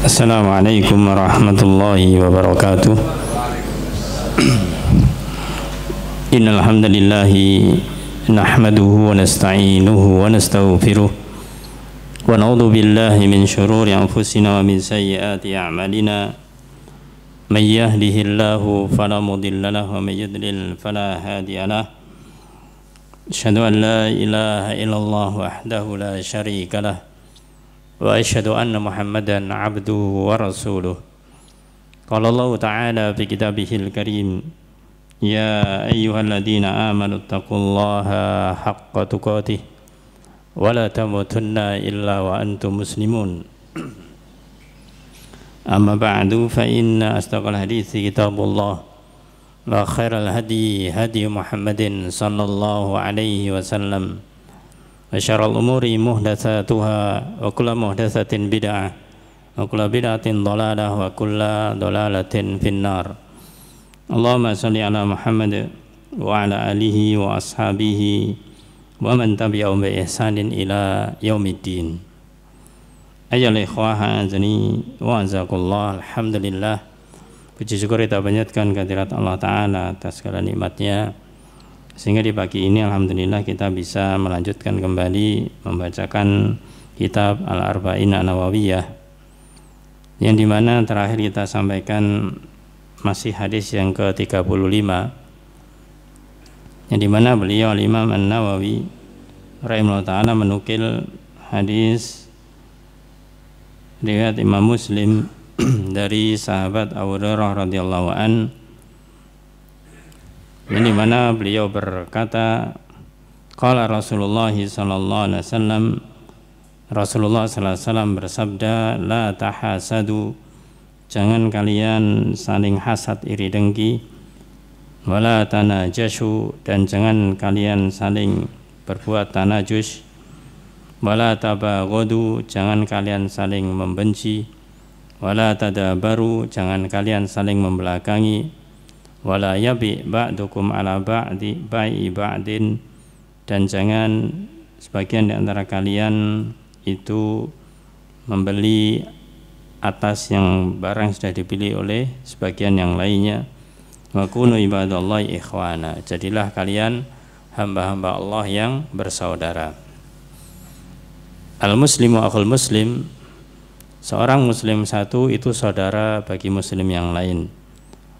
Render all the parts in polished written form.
Assalamualaikum warahmatullahi wabarakatuh. Innal hamdalillahi nahmaduhu wa nasta'inuhu wa nastaghfiruh wa na'udzu billahi min shururi anfusina wa min sayyiati a'malina. May yahdihillahu fala mudilla lahu wa may yudlil fala hadiya lahu. Asyhadu an la ilaha illallah wahdahu la syarika lahu wa asyhadu anna Muhammadan abduhu wa rasuluh. Qala Allah ta'ala fi kitabihil karim, ya ayyuhalladzina amanu taqullaha haqqa tuqatih wa la tamutunna illa wa antum muslimun. Amma ba'du, fa inna asdaqal hadithi kitabullah wa khairal hadi hadi Muhammadin sallallahu alaihi wasallam wa syarrul umuri muhdatsatuha wa kullu muhdatsatin bid'ah wa kullu bid'atin dhalalah wa kullu dhalalatin finnar. Allahumma shalli ala Muhammad wa ala alihi wa ashabihi wa man tabi'ahum bi ihsanin ila yaumiddin. Ayyuhal ikhwah azani wa azakullah, alhamdulillah, puji syukur kita panjatkan kehadirat Allah Ta'ala atas segala nikmatnya, sehingga di pagi ini alhamdulillah kita bisa melanjutkan kembali membacakan kitab Al-Arba'in An-Nawawiyah, yang dimana terakhir kita sampaikan masih hadis yang ke-35, yang dimana beliau Al-Imam An-Nawawi rahimahullah ta'ala menukil hadis riwayat Imam Muslim dari sahabat Abu Hurairah radhiyallahu an, ini mana beliau berkata, qala Rasulullah sallallahu alaihi wasallam, Rasulullah sallallahu alaihi wasallam bersabda, la tahasadu, jangan kalian saling hasad iri dengki, wala tanajashu, dan jangan kalian saling berbuat tanajus, wala tabaghadu, jangan kalian saling membenci, wala tadabaru, jangan kalian saling membelakangi, wala yabi ba'dukum ala ba'di bai'i ba'din, dan jangan sebagian di antara kalian itu membeli atas yang barang sudah dibeli oleh sebagian yang lainnya. Wa kunu ibadallahi ikhwana, jadilah kalian hamba-hamba Allah yang bersaudara. Al-muslimu akhul muslim, seorang muslim satu itu saudara bagi muslim yang lain.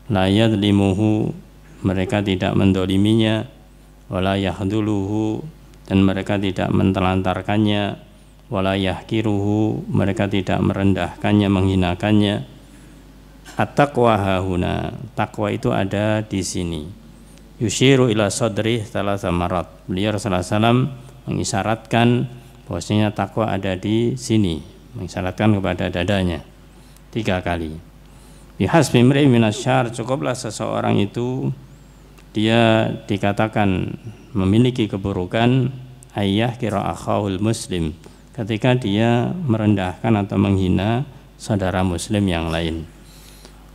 La yadlimuhu, mereka tidak mendoliminya, wala yahduluhu, dan mereka tidak mentelantarkannya, wala yahkiruhu, mereka tidak merendahkannya, menghinakannya. At-taqwa hahuna, takwa itu ada di sini. Yushiru ila sadrih thalatha marat, beliau Rasulullah SAW mengisyaratkan bahwasanya takwa ada di sini, mengisyaratkan kepada dadanya 3 kali. Bihasbi imri'in minasyarr, cukuplah seseorang itu dia dikatakan memiliki keburukan, ayah kira akhahul muslim, ketika dia merendahkan atau menghina saudara muslim yang lain.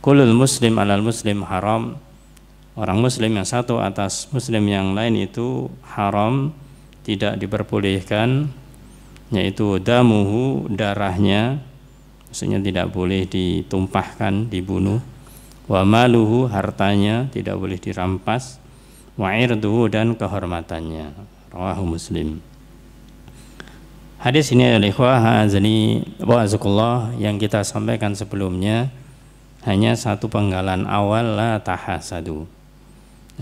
Kulul muslim alal muslim haram, orang muslim yang satu atas muslim yang lain itu haram, tidak diperbolehkan, yaitu damuhu, darahnya, maksudnya tidak boleh ditumpahkan, dibunuh, wa maluhu, hartanya tidak boleh dirampas, wa irduhu, dan kehormatannya. Rawahu Muslim. Hadis ini adalah ikhwah azani wa azakullah yang kita sampaikan sebelumnya, hanya satu penggalan awal, la tahasadu.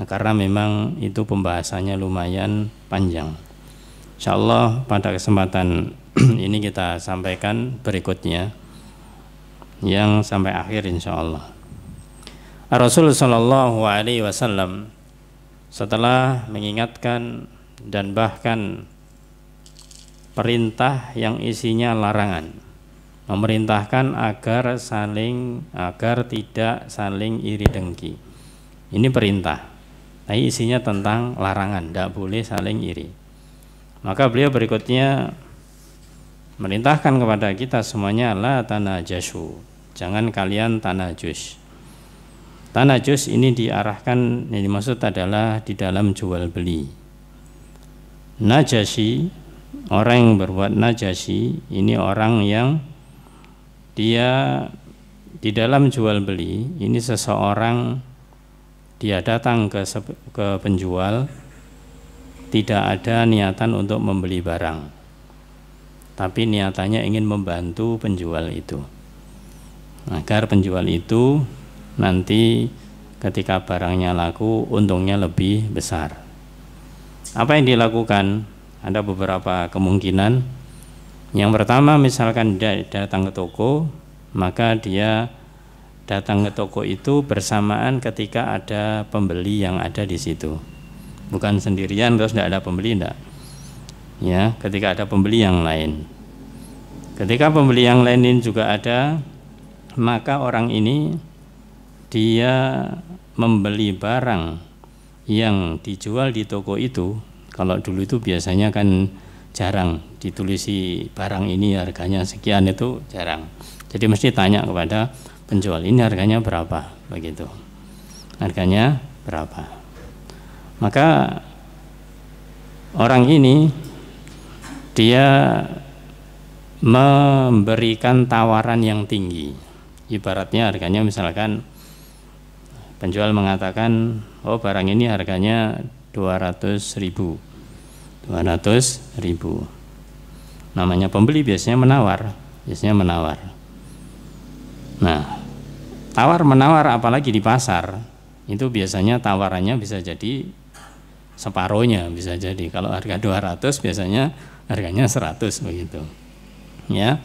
Nah, karena memang itu pembahasannya lumayan panjang. Insyaallah pada kesempatan ini kita sampaikan berikutnya yang sampai akhir insyaallah. Rasulullah sallallahu alaihi wasallam setelah mengingatkan dan bahkan perintah yang isinya larangan, memerintahkan agar tidak saling iri dengki. Ini perintah, tapi isinya tentang larangan, tidak boleh saling iri. Maka beliau berikutnya merintahkan kepada kita semuanya, la tanajashu, jangan kalian tanajus. Tanajus ini diarahkan, yang dimaksud adalah di dalam jual beli. Najasyi, orang yang berbuat najasyi, ini orang yang dia di dalam jual beli ini seseorang dia datang ke penjual tidak ada niatan untuk membeli barang, tapi niatannya ingin membantu penjual itu agar penjual itu nanti ketika barangnya laku untungnya lebih besar. Apa yang dilakukan? Ada beberapa kemungkinan. Yang pertama, misalkan dia datang ke toko, maka dia datang ke toko itu bersamaan ketika ada pembeli yang ada di situ. Bukan sendirian terus tidak ada pembeli, tidak. Ya, ketika ada pembeli yang lain. Ketika pembeli yang lain ini juga ada, maka orang ini dia membeli barang yang dijual di toko itu. Kalau dulu itu biasanya kan jarang ditulisi barang ini harganya sekian, itu jarang. Jadi mesti tanya kepada penjual, ini harganya berapa, begitu. Harganya berapa? Maka orang ini dia memberikan tawaran yang tinggi. Ibaratnya harganya misalkan penjual mengatakan, oh barang ini harganya 200.000. Namanya pembeli biasanya menawar. Nah, tawar menawar apalagi di pasar itu biasanya tawarannya bisa jadi separohnya, bisa jadi kalau harga 200 biasanya harganya 100 begitu. Ya.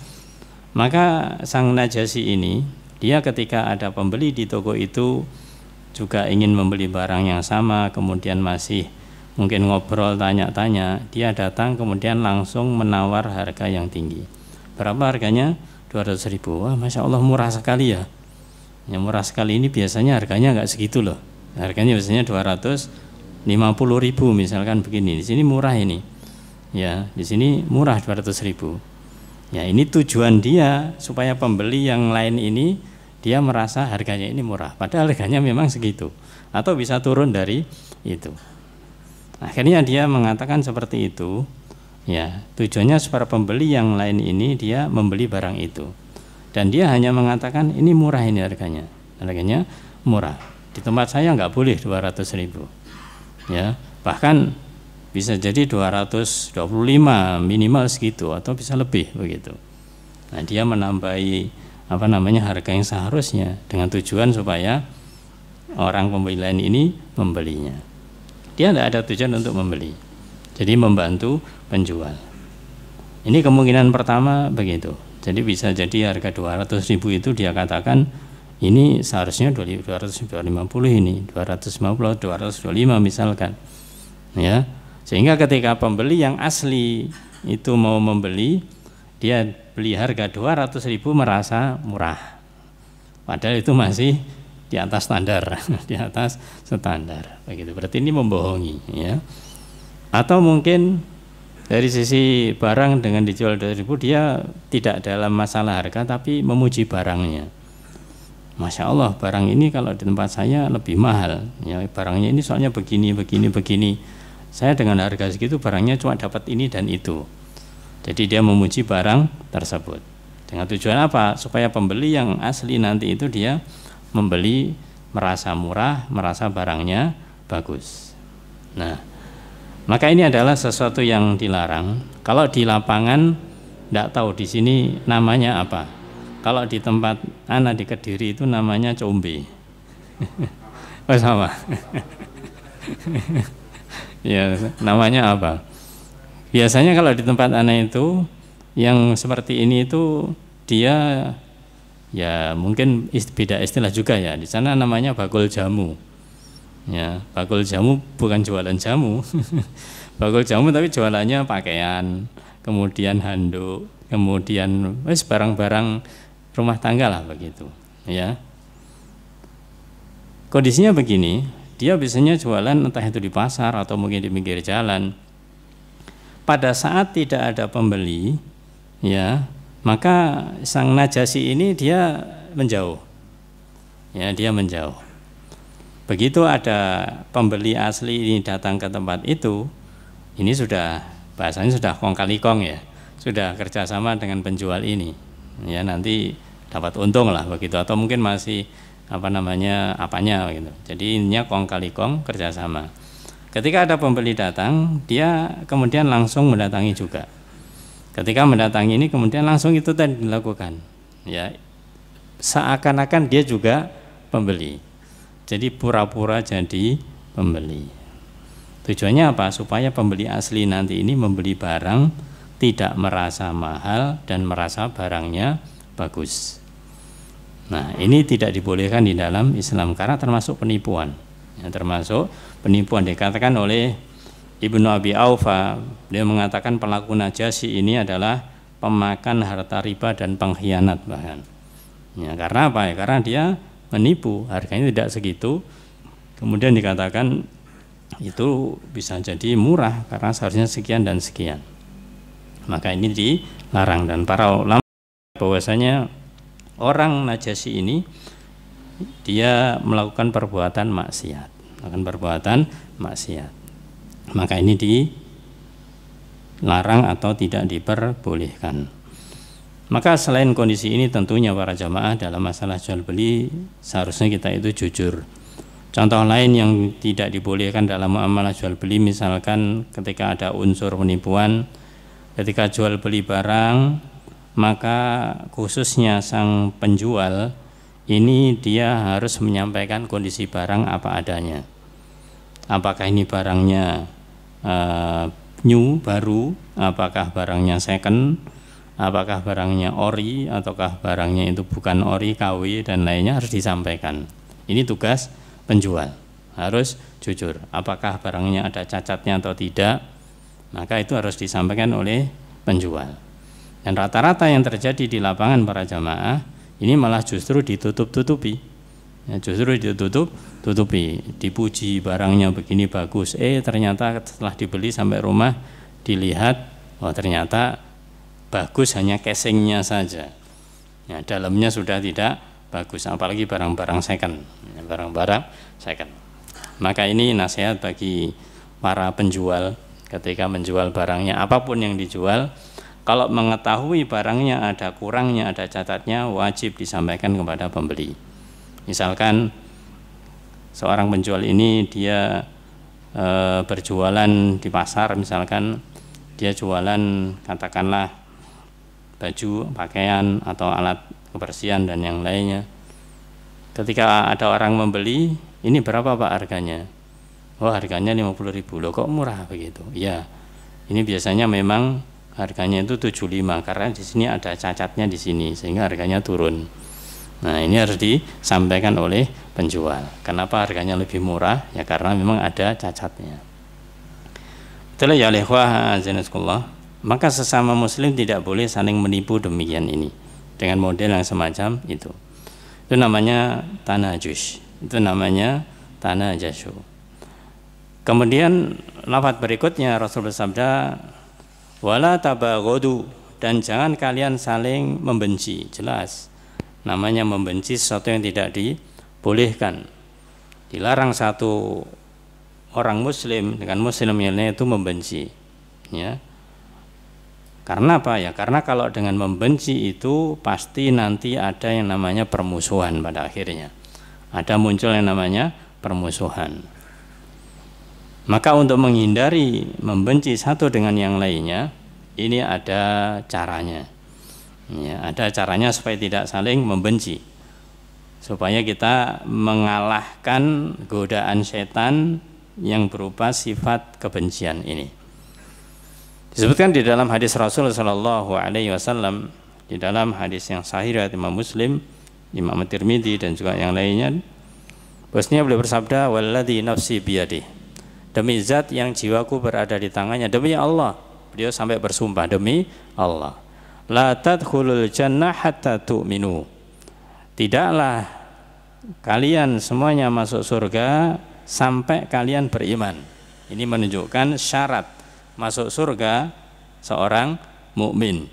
Maka sang Najasyi ini dia ketika ada pembeli di toko itu juga ingin membeli barang yang sama, kemudian masih mungkin ngobrol tanya-tanya, dia datang kemudian langsung menawar harga yang tinggi. Berapa harganya? 200.000. Wah, Masya Allah murah sekali ya. Yang murah sekali ini biasanya harganya nggak segitu loh. Harganya biasanya 250.000 misalkan begini. Di sini murah ini. Ya, di sini murah 200.000. Ya, ini tujuan dia supaya pembeli yang lain ini dia merasa harganya ini murah. Padahal harganya memang segitu. Atau bisa turun dari itu. Akhirnya dia mengatakan seperti itu, ya tujuannya supaya pembeli yang lain ini dia membeli barang itu, dan dia hanya mengatakan ini murah, ini harganya murah. Di tempat saya nggak boleh 200.000, ya bahkan bisa jadi 225 minimal segitu atau bisa lebih begitu. Nah dia menambahi harga yang seharusnya dengan tujuan supaya orang pembeli lain ini membelinya. Dia tidak ada tujuan untuk membeli, jadi membantu penjual. Ini kemungkinan pertama begitu. Jadi bisa jadi harga 200.000 itu dia katakan ini seharusnya 250 ini 250 225 misalkan, ya sehingga ketika pembeli yang asli itu mau membeli, dia beli harga 200.000 merasa murah, padahal itu masih di atas standar, di atas standar, begitu. Berarti ini membohongi, ya. Atau mungkin dari sisi barang dengan dijual 200.000 dia tidak dalam masalah harga tapi memuji barangnya. Masya Allah barang ini kalau di tempat saya lebih mahal, ya barangnya ini soalnya begini. Saya dengan harga segitu barangnya cuma dapat ini dan itu. Jadi dia memuji barang tersebut. Dengan tujuan apa? Supaya pembeli yang asli nanti itu dia membeli merasa murah, merasa barangnya bagus. Nah, maka ini adalah sesuatu yang dilarang. Kalau di lapangan tidak tahu di sini namanya apa. Kalau di tempat anak di Kediri itu namanya combe. Oh sama. Ya, namanya apa? Biasanya kalau di tempat anak itu yang seperti ini itu dia ya mungkin beda istilah juga ya. Di sana namanya bakul jamu. Ya, bakul jamu bukan jualan jamu. Bakul jamu tapi jualannya pakaian, kemudian handuk, kemudian barang-barang rumah tangga lah begitu, ya. Kondisinya begini, dia biasanya jualan entah itu di pasar atau mungkin di pinggir jalan. Pada saat tidak ada pembeli, ya, maka sang Najasyi ini dia menjauh. Ya, dia menjauh. Begitu ada pembeli asli ini datang ke tempat itu, ini sudah bahasanya sudah kong kali kong ya, sudah kerjasama dengan penjual ini. Ya nanti dapat untung lah begitu, atau mungkin masih apanya gitu. Jadi ininya kong kali kong, kerjasama. Ketika ada pembeli datang, dia kemudian langsung mendatangi juga. Ketika mendatangi ini kemudian langsung itu tadi dilakukan, ya seakan-akan dia juga pembeli. Jadi pura-pura jadi pembeli. Tujuannya apa? Supaya pembeli asli nanti ini membeli barang tidak merasa mahal dan merasa barangnya bagus. Nah, ini tidak dibolehkan di dalam Islam karena termasuk penipuan. Ya, termasuk penipuan. Dikatakan oleh Ibnu Abi Aufa, dia mengatakan pelaku Najasyi ini adalah pemakan harta riba dan pengkhianat bahkan. Ya, karena apa ya? Karena dia menipu, harganya tidak segitu. Kemudian dikatakan itu bisa jadi murah karena seharusnya sekian dan sekian. Maka ini dilarang, dan para ulama bahwasanya orang Najasyi ini dia melakukan perbuatan maksiat, maka ini dilarang atau tidak diperbolehkan. Maka selain kondisi ini tentunya para jamaah dalam masalah jual beli seharusnya kita itu jujur. Contoh lain yang tidak dibolehkan dalam muamalah jual beli, misalkan ketika ada unsur penipuan, ketika jual beli barang, maka khususnya sang penjual ini dia harus menyampaikan kondisi barang apa adanya. Apakah ini barangnya new, baru, apakah barangnya second, apakah barangnya ori, ataukah barangnya itu bukan ori, KW dan lainnya, harus disampaikan. Ini tugas penjual, harus jujur. Apakah barangnya ada cacatnya atau tidak, maka itu harus disampaikan oleh penjual. Dan rata-rata yang terjadi di lapangan para jamaah ini malah justru ditutup-tutupi, ya, justru ditutup-tutupi, dipuji barangnya begini bagus, ternyata setelah dibeli sampai rumah dilihat, ternyata bagus hanya casingnya saja, ya, dalamnya sudah tidak bagus, apalagi barang-barang second, ya, barang-barang second. Maka ini nasihat bagi para penjual ketika menjual barangnya, apapun yang dijual, kalau mengetahui barangnya ada kurangnya, ada cacatnya, wajib disampaikan kepada pembeli. Misalkan seorang penjual ini dia berjualan di pasar, misalkan dia jualan katakanlah baju, pakaian atau alat kebersihan dan yang lainnya. Ketika ada orang membeli, ini berapa Pak harganya? Oh, harganya 50.000. Loh, kok murah begitu? Ya, ini biasanya memang harganya itu 75 karena di sini ada cacatnya di sini sehingga harganya turun. Nah, ini harus disampaikan oleh penjual. Kenapa harganya lebih murah? Ya karena memang ada cacatnya. Itulah ya ikhwah azanakumullah. Maka sesama muslim tidak boleh saling menipu demikian ini dengan model yang semacam itu. Itu namanya tanajus. Itu namanya tanajasyu. Kemudian lafaz berikutnya Rasul bersabda, wala tabaghadu, dan jangan kalian saling membenci. Jelas namanya membenci sesuatu yang tidak dibolehkan. Dilarang satu orang muslim dengan muslim yang lain itu membenci, ya. Karena apa ya? Karena kalau dengan membenci itu pasti nanti ada yang namanya permusuhan pada akhirnya. Ada muncul yang namanya permusuhan. Maka untuk menghindari membenci satu dengan yang lainnya, ini ada caranya. Ya, ada caranya supaya tidak saling membenci. Supaya kita mengalahkan godaan setan yang berupa sifat kebencian ini. Disebutkan di dalam hadis Rasul sallallahu alaihi wasallam, di dalam hadis yang sahih riwayat Imam Muslim, Imam Tirmidzi dan juga yang lainnya, bahwasanya beliau bersabda, walladzi nafsi biyadihi, demi zat yang jiwaku berada di tangannya, demi Allah, beliau sampai bersumpah, demi Allah, la tadkhulul jannah hatta tu'minu, tidaklah kalian semuanya masuk surga sampai kalian beriman. Ini menunjukkan syarat masuk surga seorang mukmin.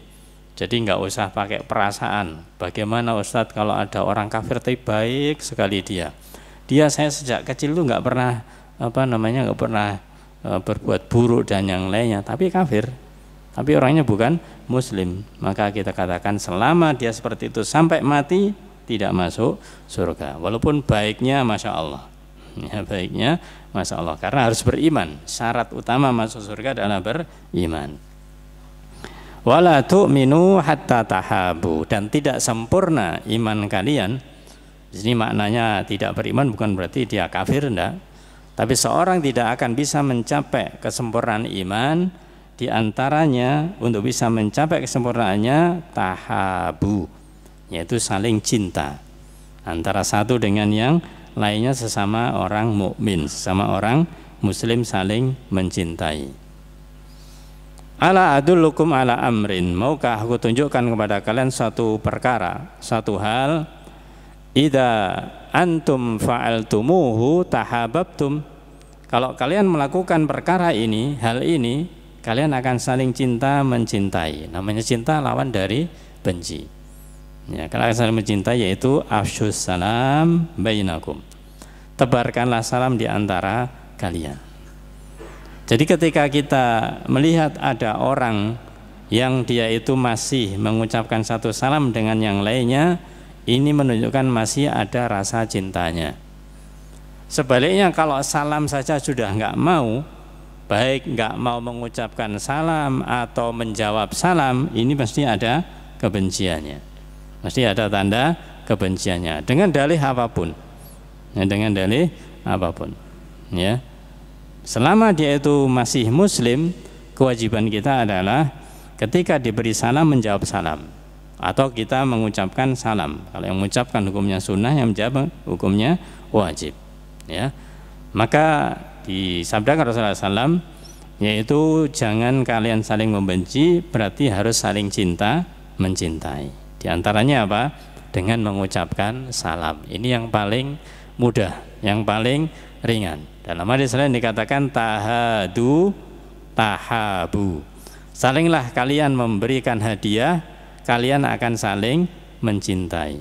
Jadi nggak usah pakai perasaan. Bagaimana Ustadz kalau ada orang kafir tapi baik sekali dia saya sejak kecil tuh nggak pernah nggak pernah berbuat buruk dan yang lainnya, tapi kafir. tapi orangnya bukan muslim, maka kita katakan selama dia seperti itu sampai mati tidak masuk surga, walaupun baiknya masya Allah, ya, baiknya masya Allah, karena harus beriman. Syarat utama masuk surga adalah beriman. Wala tu'minu hatta tahabu, dan tidak sempurna iman kalian. Di sini maknanya tidak beriman bukan berarti dia kafir, enggak. Tapi seorang tidak akan bisa mencapai kesempurnaan iman, di antaranya untuk bisa mencapai kesempurnaannya tahabu, yaitu saling cinta antara satu dengan yang lainnya, sesama orang mukmin, sesama orang muslim saling mencintai. Ala adullukum ala amrin, maukah aku tunjukkan kepada kalian suatu perkara, suatu hal, idza antum fa'altumuhu tahabbtum, kalau kalian melakukan perkara ini, hal ini, kalian akan saling cinta mencintai. Namanya cinta lawan dari benci. Ya, kalian saling mencintai yaitu afsyus salam bainakum. Tebarkanlah salam di antara kalian. Jadi ketika kita melihat ada orang yang dia itu masih mengucapkan satu salam dengan yang lainnya, ini menunjukkan masih ada rasa cintanya. Sebaliknya kalau salam saja sudah enggak mau, baik enggak mau mengucapkan salam atau menjawab salam, ini pasti ada kebenciannya, mesti ada tanda kebenciannya dengan dalih apapun, ya, dengan dalih apapun, ya. Selama dia itu masih muslim, kewajiban kita adalah ketika diberi salam menjawab salam, atau kita mengucapkan salam. Kalau yang mengucapkan hukumnya sunnah, yang menjawab hukumnya wajib, ya. Maka disabdakan Rasulullah SAW, yaitu jangan kalian saling membenci, berarti harus saling cinta mencintai. Di antaranya apa? Dengan mengucapkan salam. Ini yang paling mudah, yang paling ringan. Dalam hadis lain dikatakan tahadu tahabu, salinglah kalian memberikan hadiah, kalian akan saling mencintai.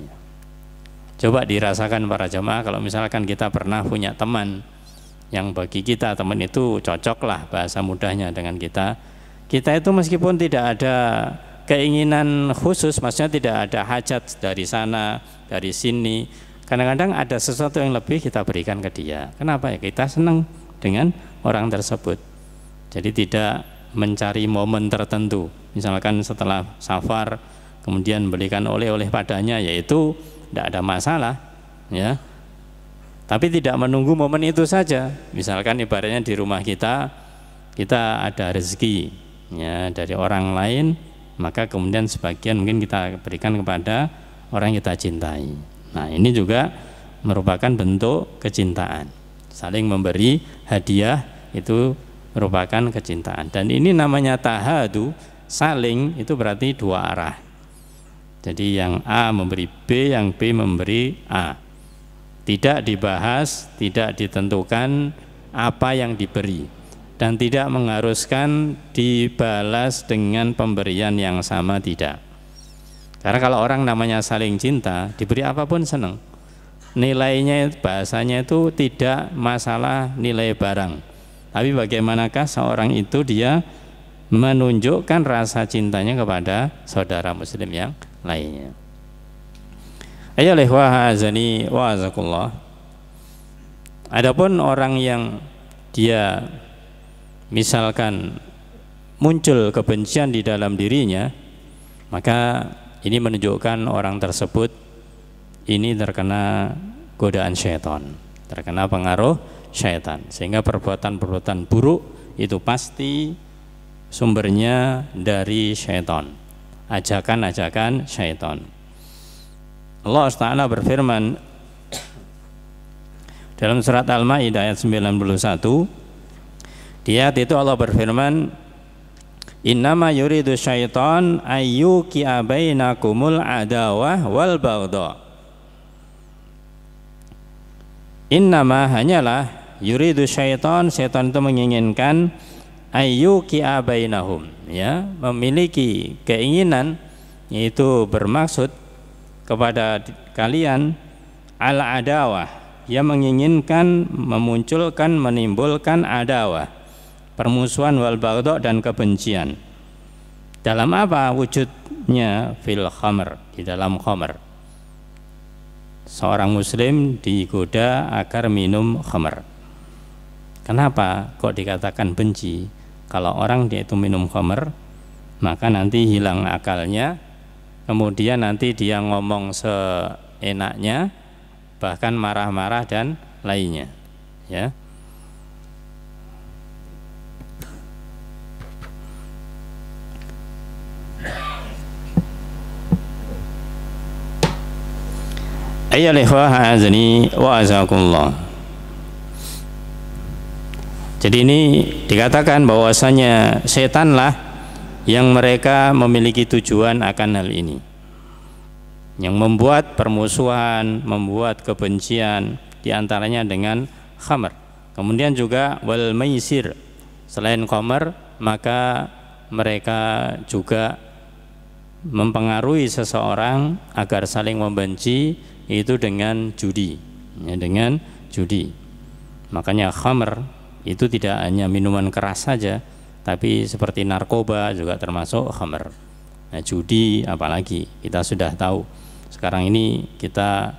Coba dirasakan para jemaah, kalau misalkan kita pernah punya teman yang bagi kita teman itu cocoklah bahasa mudahnya dengan kita. Kita itu meskipun tidak ada keinginan khusus, maksudnya tidak ada hajat dari sana, dari sini, kadang-kadang ada sesuatu yang lebih kita berikan ke dia. Kenapa? Ya kita senang dengan orang tersebut. Jadi tidak mencari momen tertentu. Misalkan setelah safar kemudian berikan oleh-oleh padanya, yaitu tidak ada masalah, ya. Tapi tidak menunggu momen itu saja. Misalkan ibaratnya di rumah kita ada rezeki, ya, dari orang lain, maka kemudian sebagian mungkin kita berikan kepada orang yang kita cintai. Nah, ini juga merupakan bentuk kecintaan. Saling memberi hadiah itu merupakan kecintaan. Dan ini namanya tahadu, saling, itu berarti dua arah. Jadi yang A memberi B, yang B memberi A. Tidak dibahas, tidak ditentukan apa yang diberi, dan tidak mengharuskan dibalas dengan pemberian yang sama, tidak. Karena kalau orang namanya saling cinta, diberi apapun senang. Nilainya, bahasanya itu tidak masalah nilai barang, tapi bagaimanakah seorang itu dia menunjukkan rasa cintanya kepada saudara muslim yang lainnya. Ayo lehwa azani wa azakullah. Adapun orang yang dia misalkan muncul kebencian di dalam dirinya, maka ini menunjukkan orang tersebut ini terkena godaan syaitan, terkena pengaruh syaitan, sehingga perbuatan-perbuatan buruk itu pasti sumbernya dari syaitan, ajakan-ajakan syaitan. Allah Ta'ala berfirman dalam surat Al-Maidah ayat 91, di ayat itu Allah berfirman, innama yuridu syaitan ayyuki'a bainakumul adawah wal baghdha. Innama, hanyalah, yuridu syaitan, syaitan itu menginginkan ayyuki'a bainahum, ya, memiliki keinginan, yaitu bermaksud kepada kalian al-adawah, yang menginginkan menimbulkan adawah, permusuhan, wal baghdha, dan kebencian. Dalam apa wujudnya? Fil khamr, di dalam khamr. Seorang muslim digoda agar minum khamr. Kenapa kok dikatakan benci? Kalau orang dia itu minum khamr, maka nanti hilang akalnya, kemudian nanti dia ngomong seenaknya, bahkan marah-marah dan lainnya, ya. Ayyuhal ikhwah a'azani wa azakumullah. Jadi ini dikatakan bahwasanya setanlah yang mereka memiliki tujuan akan hal ini, yang membuat permusuhan, membuat kebencian diantaranya dengan khamr. Kemudian juga wal maisir, selain khamr maka mereka juga mempengaruhi seseorang agar saling membenci, itu dengan judi, ya, dengan judi. Makanya khamr itu tidak hanya minuman keras saja, tapi seperti narkoba juga termasuk khamr. Nah, judi apalagi kita sudah tahu. Sekarang ini kita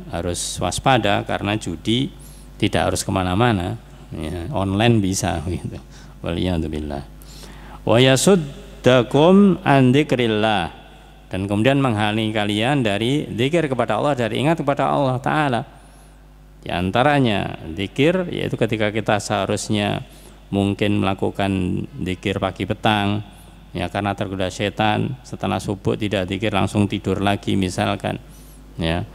harus waspada karena judi tidak harus kemana-mana, ya, online bisa gitu. Waliyadzubillah. Wa yasuddakum an dzikrillah, dan kemudian menghalangi kalian dari zikir kepada Allah, dari ingat kepada Allah Ta'ala. Di antaranya zikir, yaitu ketika kita seharusnya mungkin melakukan zikir pagi petang, ya, karena tergoda setan, setelah subuh tidak zikir langsung tidur lagi misalkan, ya.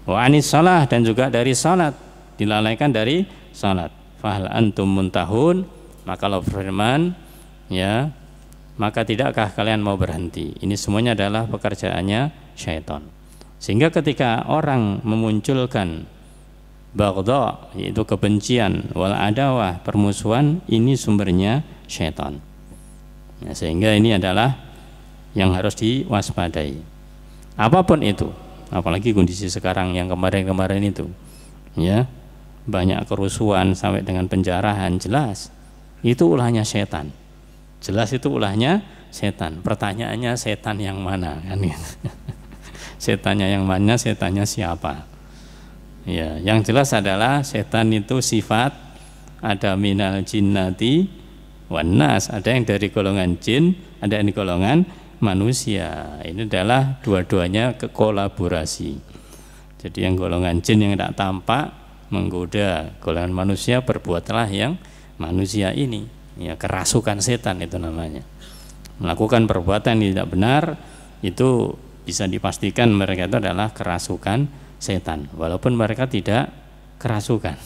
Wa anis salah, dan juga dari salat, dilalaikan dari salat. Fahal antum muntahun, maka Allah berfirman, ya, maka tidakkah kalian mau berhenti? Ini semuanya adalah pekerjaannya syaitan. Sehingga ketika orang memunculkan baghdha, yaitu kebencian, wal adawah, permusuhan, ini sumbernya syaitan. Ya, sehingga ini adalah yang harus diwaspadai. Apapun itu, apalagi kondisi sekarang yang kemarin-kemarin itu, ya, banyak kerusuhan sampai dengan penjarahan, jelas itu ulahnya syaitan. Jelas itu ulahnya setan. Pertanyaannya setan yang mana, kan? Setannya yang mana, setannya siapa? Ya, yang jelas adalah setan itu sifat, ada minal jinnati wan nas, ada yang dari golongan jin, ada yang dari golongan manusia. Ini adalah dua-duanya kekolaborasi. Jadi yang golongan jin yang tidak tampak menggoda golongan manusia, berbuatlah yang manusia ini. Ya, kerasukan setan itu namanya. Melakukan perbuatan yang tidak benar, itu bisa dipastikan mereka itu adalah kerasukan setan, walaupun mereka tidak kerasukan.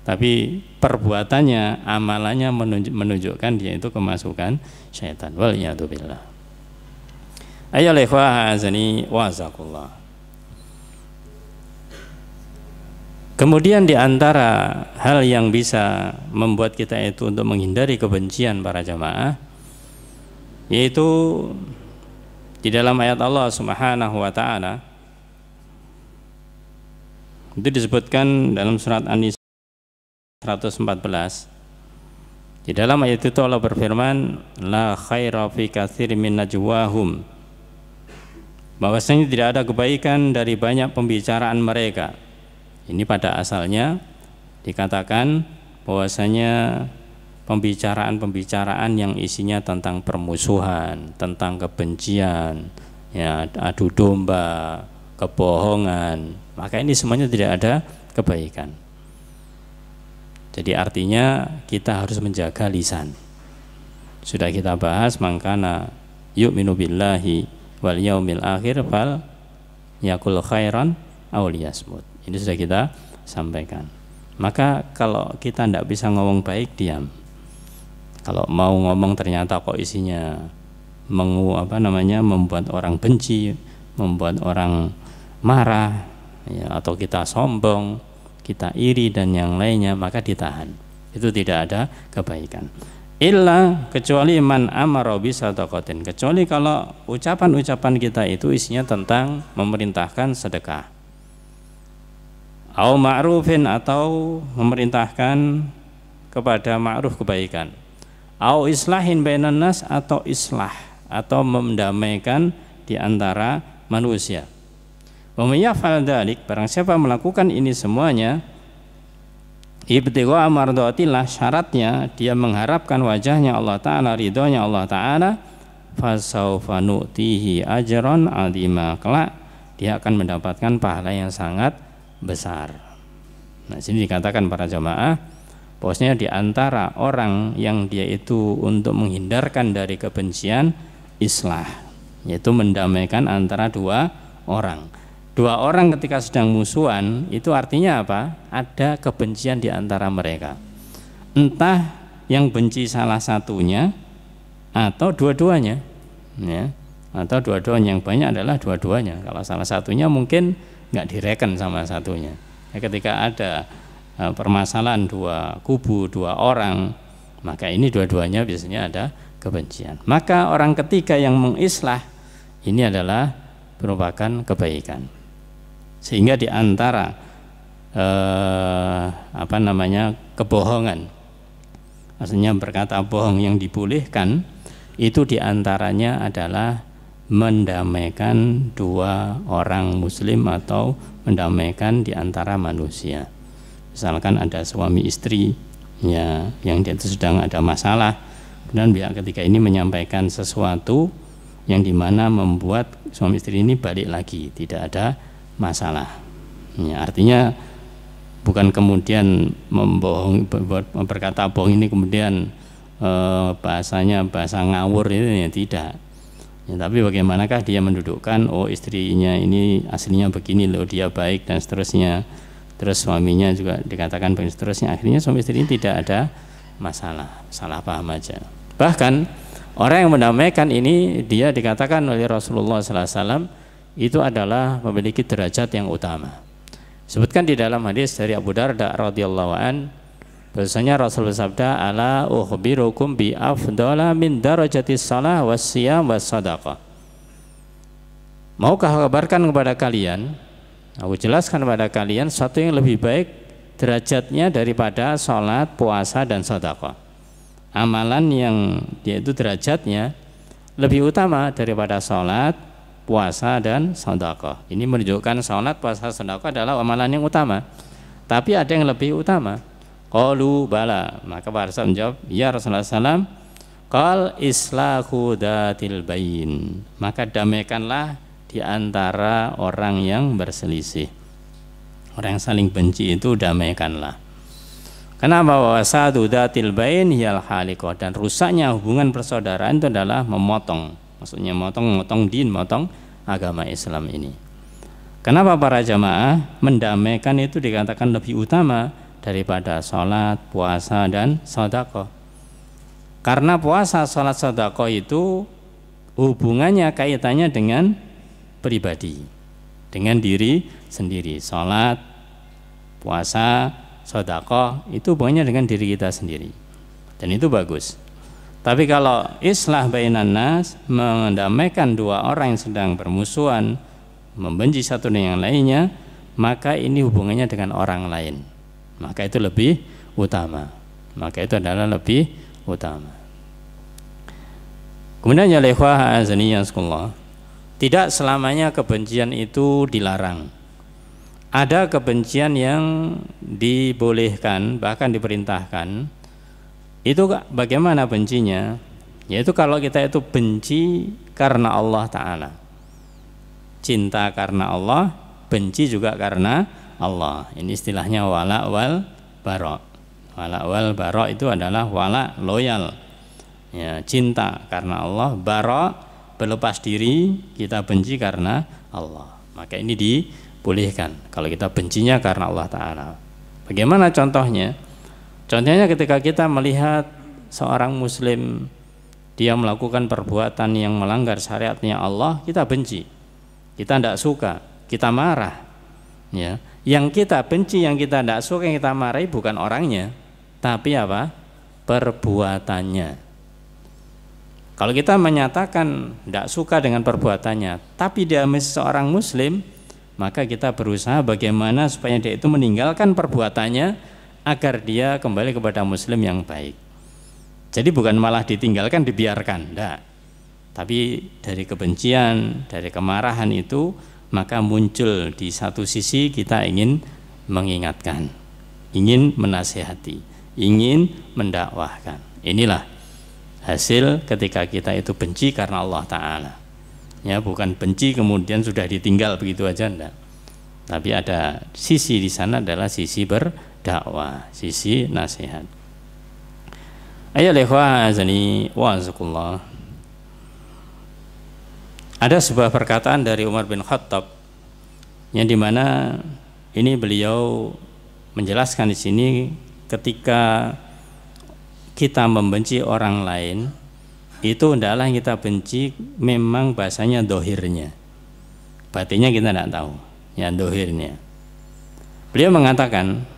Tapi perbuatannya, amalannya menunjukkan dia itu kemasukan setan. Waliyadzubillah. Ayyuhal ikhwah azani wa azakumullah. Kemudian di antara hal yang bisa membuat kita itu untuk menghindari kebencian para jamaah, yaitu di dalam ayat Allah Subhanahu wa taala itu disebutkan dalam surat An-Nisa 114. Di dalam ayat itu Allah berfirman, la khaira fi katsirin min najwahum, bahwasanya tidak ada kebaikan dari banyak pembicaraan mereka. Ini pada asalnya dikatakan bahwasanya pembicaraan-pembicaraan yang isinya tentang permusuhan, tentang kebencian, ya, adu domba, kebohongan, maka ini semuanya tidak ada kebaikan. Jadi artinya kita harus menjaga lisan. Sudah kita bahas, mangkana yu'minu billahi wal yaumil akhir fal yakul khairan aw liyasmut. Ini sudah kita sampaikan. Maka kalau kita tidak bisa ngomong baik, diam. Kalau mau ngomong ternyata kok isinya membuat orang benci, membuat orang marah, ya, atau kita sombong, kita iri dan yang lainnya, maka ditahan. Itu tidak ada kebaikan. Illa, kecuali man amara bisadaqatin, kecuali kalau ucapan-ucapan kita itu isinya tentang memerintahkan sedekah, au ma'rufin, atau memerintahkan kepada ma'ruf, kebaikan, au islahin bainan nas, atau islah, atau mendamaikan di antara manusia. Wa may yaf'al dzalik, barang siapa melakukan ini semuanya, ibtigha mardatillah, syaratnya dia mengharapkan wajahnya Allah Ta'ala, ridhonya Allah Ta'ala, fasaufa nu'tihi ajran 'azima, kelak dia akan mendapatkan pahala yang sangat besar. Nah, sini dikatakan para jamaah, bahwasanya di antara orang yang dia itu untuk menghindarkan dari kebencian, islah, yaitu mendamaikan antara dua orang. Dua orang ketika sedang musuhan, itu artinya apa? Ada kebencian di antara mereka. Entah yang benci salah satunya atau dua-duanya, ya. Atau dua-duanya. Yang banyak adalah dua-duanya. Kalau salah satunya mungkin nggak direken sama satunya. Ya, ketika ada permasalahan dua kubu, dua orang, maka ini dua-duanya biasanya ada kebencian. Maka orang ketiga yang mengislah ini adalah merupakan kebaikan. Sehingga di antara kebohongan, maksudnya berkata bohong yang dibolehkan, itu diantaranya adalah mendamaikan dua orang muslim atau mendamaikan di antara manusia. Misalkan ada suami istri, ya, yang dia itu sedang ada masalah, dan pihak ketiga ini menyampaikan sesuatu yang dimana membuat suami istri ini balik lagi, tidak ada masalah. Ya, artinya bukan kemudian membohong, berkata bohong ini kemudian bahasanya bahasa ngawur, itu ya tidak. Ya, tapi bagaimanakah dia mendudukkan, oh istrinya ini aslinya begini loh, dia baik dan seterusnya. Terus suaminya juga dikatakan begini seterusnya. Akhirnya suami istri ini tidak ada masalah, salah paham aja. Bahkan orang yang mendamaikan ini, dia dikatakan oleh Rasulullah SAW itu adalah memiliki derajat yang utama. Sebutkan di dalam hadis dari Abu Darda radhiyallahu an, bahwasanya Rasul bersabda, ala ukhbirukum bi afdala min darajatis shalah was siyam was sadaqah. Maukah kabarkan kepada kalian, aku jelaskan kepada kalian sesuatu yang lebih baik derajatnya daripada salat, puasa dan sedekah. Amalan yang dia itu derajatnya lebih utama daripada salat, puasa dan sedekah. Ini menunjukkan salat, puasa, sedekah adalah amalan yang utama. Tapi ada yang lebih utama. Qalu bala, maka para sahabat menjawab, ya Rasulullah SAW, qal islahu datil bain, maka damaikanlah di antara orang yang berselisih, orang yang saling benci itu damaikanlah. Kenapa? Wasadu datil bain hiyal haliqah, dan rusaknya hubungan persaudaraan itu adalah memotong, maksudnya memotong din, memotong agama Islam ini. Kenapa para jamaah mendamaikan itu dikatakan lebih utama daripada sholat, puasa dan sedekah? Karena puasa, sholat, sedekah itu hubungannya, kaitannya dengan pribadi, dengan diri sendiri. Sholat, puasa, sedekah itu hubungannya dengan diri kita sendiri, dan itu bagus. Tapi kalau islah bainan nas, mendamaikan dua orang yang sedang bermusuhan, membenci satu dengan yang lainnya, maka ini hubungannya dengan orang lain, maka itu lebih utama, maka itu adalah lebih utama. Kemudian ya ikhwah azaniyya sekolah, tidak selamanya kebencian itu dilarang. Ada kebencian yang dibolehkan, bahkan diperintahkan. Itu bagaimana bencinya? Yaitu kalau kita itu benci karena Allah Ta'ala, cinta karena Allah, benci juga karena Allah. Ini istilahnya wala wal bara. Wala wal bara itu adalah wala loyal, ya, cinta karena Allah, bara berlepas diri, kita benci karena Allah. Maka ini dibolehkan kalau kita bencinya karena Allah Ta'ala. Bagaimana contohnya? Contohnya ketika kita melihat seorang muslim dia melakukan perbuatan yang melanggar syariatnya Allah, kita benci, kita tidak suka, kita marah, ya. Yang kita benci, yang kita tidak suka, yang kita marahi bukan orangnya, tapi apa? Perbuatannya. Kalau kita menyatakan tidak suka dengan perbuatannya, tapi dia masih seorang muslim, maka kita berusaha bagaimana supaya dia itu meninggalkan perbuatannya agar dia kembali kepada muslim yang baik. Jadi bukan malah ditinggalkan, dibiarkan, enggak. Tapi dari kebencian, dari kemarahan itu, maka muncul di satu sisi kita ingin mengingatkan, ingin menasihati, ingin mendakwahkan. Inilah hasil ketika kita itu benci karena Allah Ta'ala. Ya, bukan benci kemudian sudah ditinggal begitu aja, enggak. Tapi ada sisi di sana adalah sisi berdakwah, sisi nasihat. Ayo ikhwah azani wa'azakullah. Ada sebuah perkataan dari Umar bin Khattab yang dimana ini beliau menjelaskan di sini ketika kita membenci orang lain itu hendaklah yang kita benci memang bahasanya dohirnya, batinnya kita tidak tahu, ya dohirnya. Beliau mengatakan,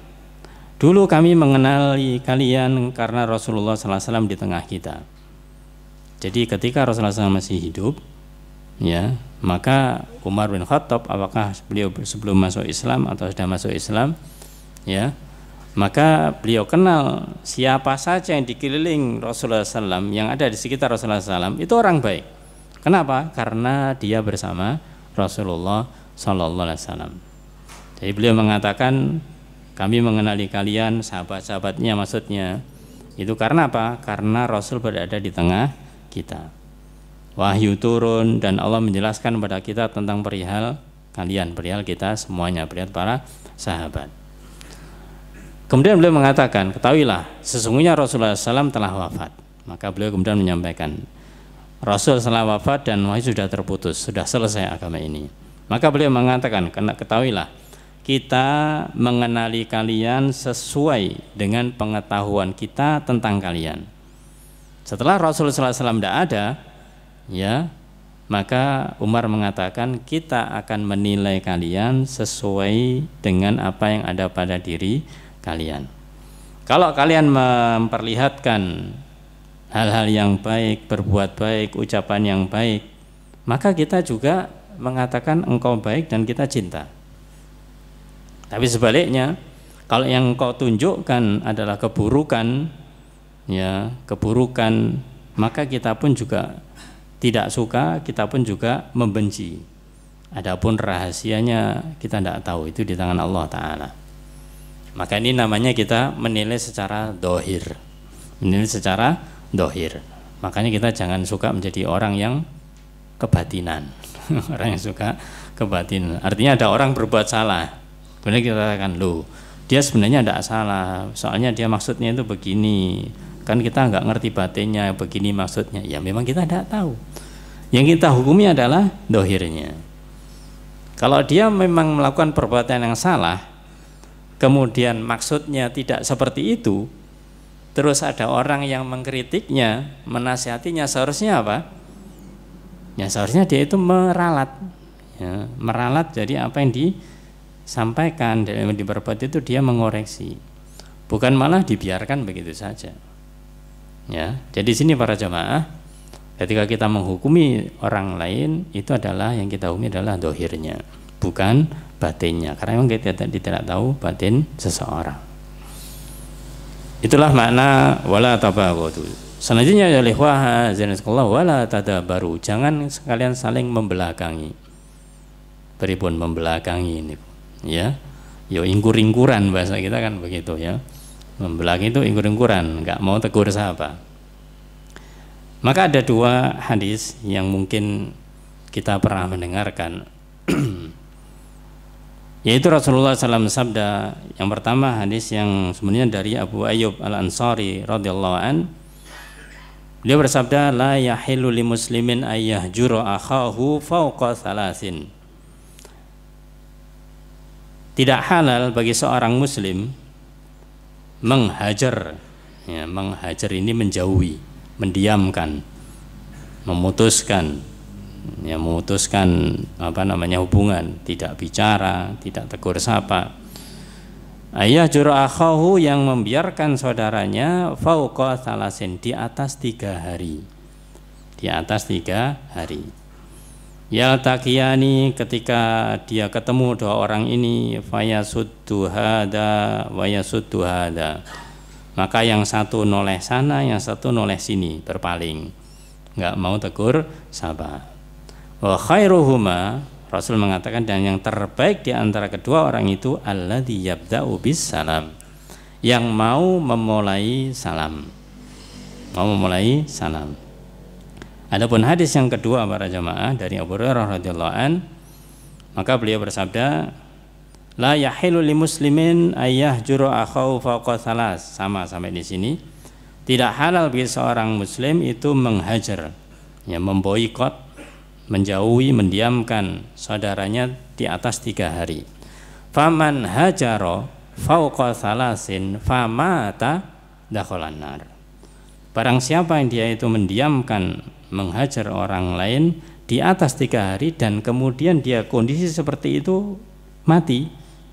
dulu kami mengenali kalian karena Rasulullah SAW di tengah kita. Jadi ketika Rasulullah SAW masih hidup, ya, maka Umar bin Khattab, apakah beliau sebelum masuk Islam atau sudah masuk Islam, ya, maka beliau kenal siapa saja yang dikeliling Rasulullah SAW, yang ada di sekitar Rasulullah SAW itu orang baik. Kenapa? Karena dia bersama Rasulullah SAW. Jadi beliau mengatakan, kami mengenali kalian, sahabat-sahabatnya maksudnya, itu karena apa? Karena Rasul berada di tengah kita. Wahyu turun dan Allah menjelaskan kepada kita tentang perihal kalian, perihal kita semuanya, perihal para sahabat. Kemudian beliau mengatakan, ketahuilah sesungguhnya Rasulullah SAW telah wafat. Maka beliau kemudian menyampaikan, Rasul telah wafat dan wahyu sudah terputus, sudah selesai agama ini. Maka beliau mengatakan, ketahuilah kita mengenali kalian sesuai dengan pengetahuan kita tentang kalian. Setelah Rasulullah SAW tidak ada, ya, maka Umar mengatakan kita akan menilai kalian sesuai dengan apa yang ada pada diri kalian. Kalau kalian memperlihatkan hal-hal yang baik, berbuat baik, ucapan yang baik, maka kita juga mengatakan engkau baik dan kita cinta. Tapi sebaliknya, kalau yang engkau tunjukkan adalah keburukan, ya, keburukan, maka kita pun juga tidak suka, kita pun juga membenci. Adapun rahasianya kita tidak tahu, itu di tangan Allah Ta'ala. Maka ini namanya kita menilai secara dohir, menilai secara dohir. Makanya kita jangan suka menjadi orang yang kebatinan. Orang yang suka kebatinan, artinya ada orang berbuat salah, kemudian kita katakan, loh, dia sebenarnya tidak salah, soalnya dia maksudnya itu begini. Kan kita nggak ngerti batinnya, begini maksudnya. Ya memang kita tidak tahu. Yang kita hukumi adalah dohirnya. Kalau dia memang melakukan perbuatan yang salah, kemudian maksudnya tidak seperti itu, terus ada orang yang mengkritiknya, menasihatinya, seharusnya apa? Ya seharusnya dia itu meralat, ya, meralat. Jadi apa yang disampaikan dan yang diperbuat itu dia mengoreksi, bukan malah dibiarkan begitu saja. Ya, jadi sini para jamaah, ketika kita menghukumi orang lain, itu adalah yang kita hukumi adalah dohirnya, bukan batinnya, karena memang kita tidak tahu batin seseorang. Itulah makna wala tabaghadu. Selanjutnya ya ikhwah azanakumullah wala tadabaru, jangan sekalian saling membelakangi. Pripun membelakangi ini, ya, yo ingkur-ingkuran bahasa kita kan begitu, ya. Membelakangi itu ingkur-ingkuran, nggak mau tegur siapa. Maka ada dua hadis yang mungkin kita pernah mendengarkan, yaitu Rasulullah SAW sabda. Yang pertama hadis yang sebenarnya dari Abu Ayyub Al-Ansari radhiyallahu an. Dia bersabda, la yahillu li muslimin ayyahjura akhahu fawqa thalathin. Tidak halal bagi seorang muslim menghajar, ya, menghajar ini menjauhi, mendiamkan, memutuskan, ya, memutuskan hubungan, tidak bicara, tidak tegur sapa. Ayah juru akhahu, yang membiarkan saudaranya fauqa thalasin, di atas 3 hari, di atas 3 hari. Yaltaqiyani, ketika dia ketemu dua orang ini, fayasuddu hada wa yasuddu hada, maka yang satu noleh sana, yang satu noleh sini, berpaling, nggak mau tegur sapa. Wa khairuhuma, Rasul mengatakan, dan yang terbaik di antara kedua orang itu alladzi yabda'u bis salam, yang mau memulai salam, mau memulai salam. Adapun hadis yang kedua para jamaah dari Abu Hurairah radhiyallahu an, maka beliau bersabda, la yahilu li muslimin ayyahjuru akhahu fawqa thalas. Sama sampai di sini. Tidak halal bagi seorang muslim itu menghajar, ya, memboikot, menjauhi, mendiamkan saudaranya di atas 3 hari. Faman hajaro fawqa thalasin famata dakhalan nar. Barang siapa yang dia itu mendiamkan, menghajar orang lain di atas 3 hari dan kemudian dia kondisi seperti itu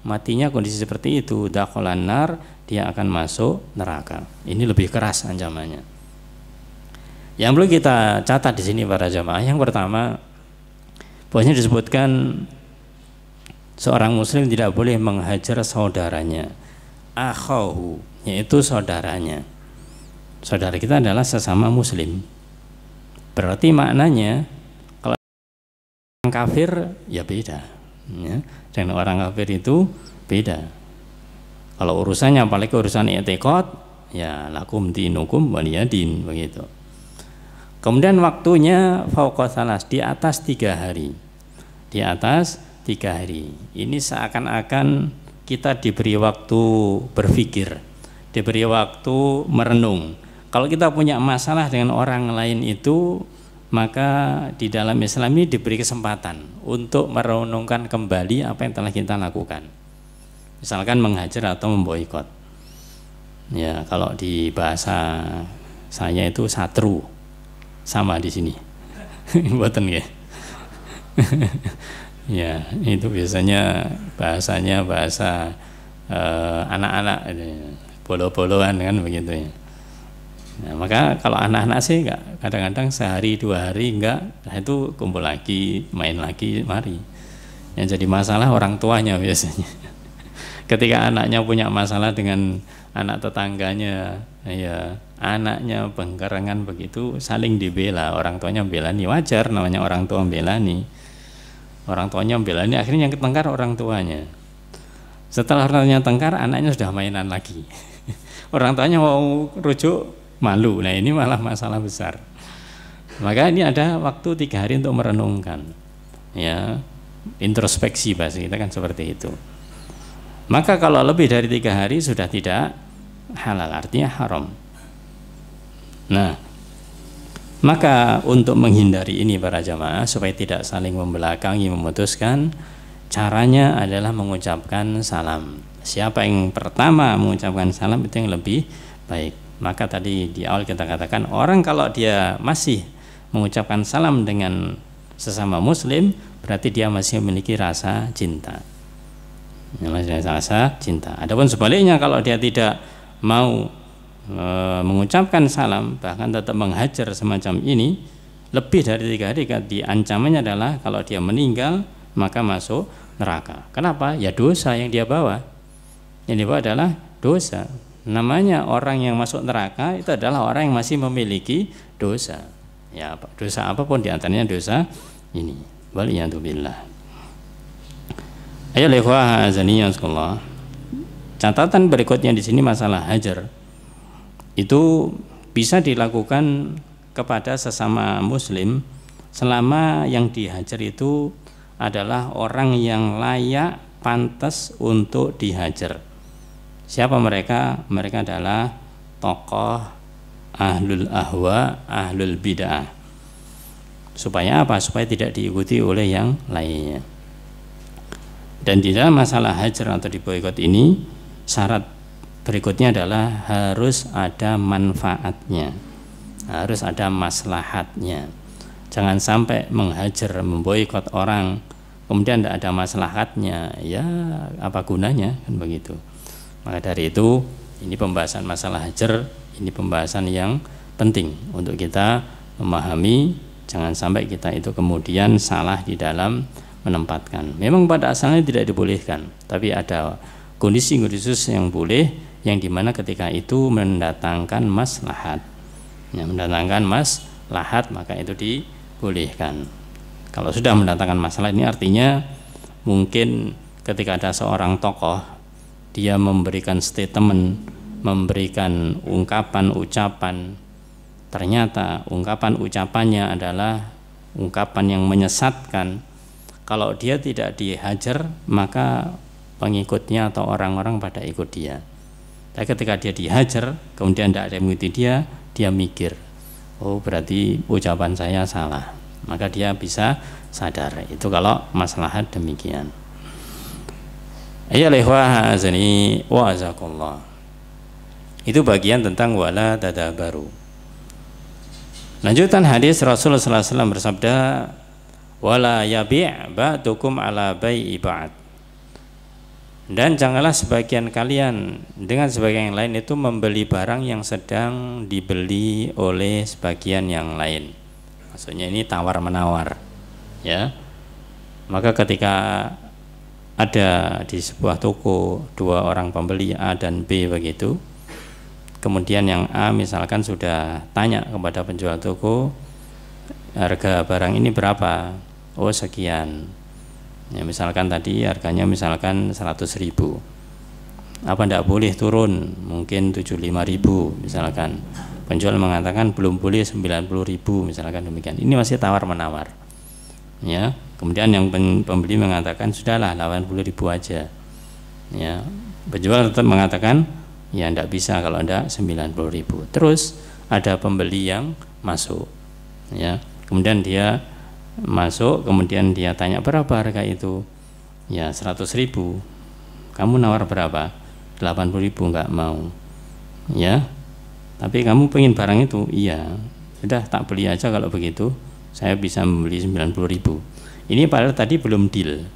matinya kondisi seperti itu, dakhalan nar, dia akan masuk neraka. Ini lebih keras ancamannya. Yang perlu kita catat di sini para jamaah, yang pertama, bahwasanya disebutkan seorang muslim tidak boleh menghajar saudaranya, akhahu, yaitu saudaranya. Saudara kita adalah sesama muslim. Berarti maknanya kalau orang kafir ya beda, ya. Dan orang kafir itu beda. Kalau urusannya apalagi urusan i'tiqad, ya lakum dinukum waliyadin, begitu. Kemudian waktunya fauqa thalas, di atas 3 hari. Di atas 3 hari. Ini seakan-akan kita diberi waktu berpikir, diberi waktu merenung. Kalau kita punya masalah dengan orang lain itu, maka di dalam Islam ini diberi kesempatan untuk merenungkan kembali apa yang telah kita lakukan. Misalkan menghajar atau memboikot. Ya, kalau di bahasa saya itu satru, sama di sini. Mboten nggih. Ya, itu biasanya bahasanya bahasa anak-anak, bolo-boloan kan begitu ya. Nah, maka kalau anak-anak sih enggak, kadang-kadang sehari 2 hari enggak, nah itu kumpul lagi, main lagi, mari. Yang jadi masalah orang tuanya biasanya. Ketika anaknya punya masalah dengan anak tetangganya, ya anaknya bengkerengan begitu, saling dibela, orang tuanya belani, wajar namanya orang tua belani. Orang tuanya belani, akhirnya yang ketengkar orang tuanya. Setelah orang tuanya tengkar, anaknya sudah mainan lagi. Orang tuanya mau rujuk, malu. Nah ini malah masalah besar. Maka ini ada waktu 3 hari untuk merenungkan, ya, introspeksi bahasa kita kan seperti itu. Maka kalau lebih dari 3 hari sudah tidak halal, artinya haram. Nah, maka untuk menghindari ini para jamaah, supaya tidak saling membelakangi, memutuskan, caranya adalah mengucapkan salam. Siapa yang pertama mengucapkan salam itu yang lebih baik. Maka tadi di awal kita katakan, orang kalau dia masih mengucapkan salam dengan sesama muslim, berarti dia masih memiliki rasa cinta. Masih rasa cinta. Adapun sebaliknya, kalau dia tidak mau mengucapkan salam, bahkan tetap menghajar semacam ini, lebih dari 3 hari, diancamannya adalah kalau dia meninggal maka masuk neraka. Kenapa? Ya dosa yang dia bawa. Yang dia bawa adalah dosa. Namanya orang yang masuk neraka itu adalah orang yang masih memiliki dosa. Ya, dosa apapun, diantaranya dosa ini. Waliyadzubillah. Ayo ikhwah azaniyah sekolah. Catatan berikutnya di sini masalah hajar. Itu bisa dilakukan kepada sesama muslim selama yang dihajar itu adalah orang yang layak, pantas untuk dihajar. Siapa mereka? Mereka adalah tokoh ahlul ahwa, ahlul bid'ah. Supaya apa? Supaya tidak diikuti oleh yang lainnya. Dan di dalam masalah hajar atau diboikot ini, syarat berikutnya adalah harus ada manfaatnya, harus ada maslahatnya. Jangan sampai menghajar, memboikot orang, kemudian tidak ada maslahatnya, ya apa gunanya, kan begitu. Maka dari itu, ini pembahasan masalah hajar, ini pembahasan yang penting untuk kita memahami. Jangan sampai kita itu kemudian salah di dalam menempatkan. Memang pada asalnya tidak dibolehkan, tapi ada kondisi khusus yang boleh, yang dimana ketika itu mendatangkan maslahat. Ya, mendatangkan maslahat maka itu dibolehkan. Kalau sudah mendatangkan masalah ini artinya mungkin ketika ada seorang tokoh dia memberikan statement, memberikan ungkapan ucapan, ternyata ungkapan ucapannya adalah ungkapan yang menyesatkan. Kalau dia tidak dihajar maka pengikutnya atau orang-orang pada ikut dia. Tapi ketika dia dihajar kemudian tidak ada yang mengikuti dia, dia mikir, oh berarti ucapan saya salah, maka dia bisa sadar. Itu kalau maslahat demikian. Ayyuhal ikhwah azani wa azakumullah. Itu bagian tentang wala tadabaru. Lanjutan hadis Rasulullah SAW bersabda, wala yabi' ba'dukum ala bai'i ba'd. Dan janganlah sebagian kalian dengan sebagian yang lain itu membeli barang yang sedang dibeli oleh sebagian yang lain. Maksudnya ini tawar menawar, ya. Maka ketika ada di sebuah toko dua orang pembeli A dan B begitu, kemudian yang A misalkan sudah tanya kepada penjual toko, harga barang ini berapa? Oh sekian. Ya, misalkan tadi harganya misalkan 100.000, apa tidak boleh turun, mungkin 75.000 misalkan. Penjual mengatakan belum boleh 90.000 misalkan demikian. Ini masih tawar menawar, ya. Kemudian yang pembeli mengatakan sudahlah 80.000 aja, ya. Penjual tetap mengatakan ya tidak bisa kalau tidak 90.000. Terus ada pembeli yang masuk, ya. Kemudian dia masuk, kemudian dia tanya berapa harga itu, ya 100.000. Kamu nawar berapa? 80.000. Enggak mau, ya. Tapi kamu pengen barang itu, iya. Sudah tak beli aja kalau begitu, saya bisa membeli 90.000. Ini padahal tadi belum deal,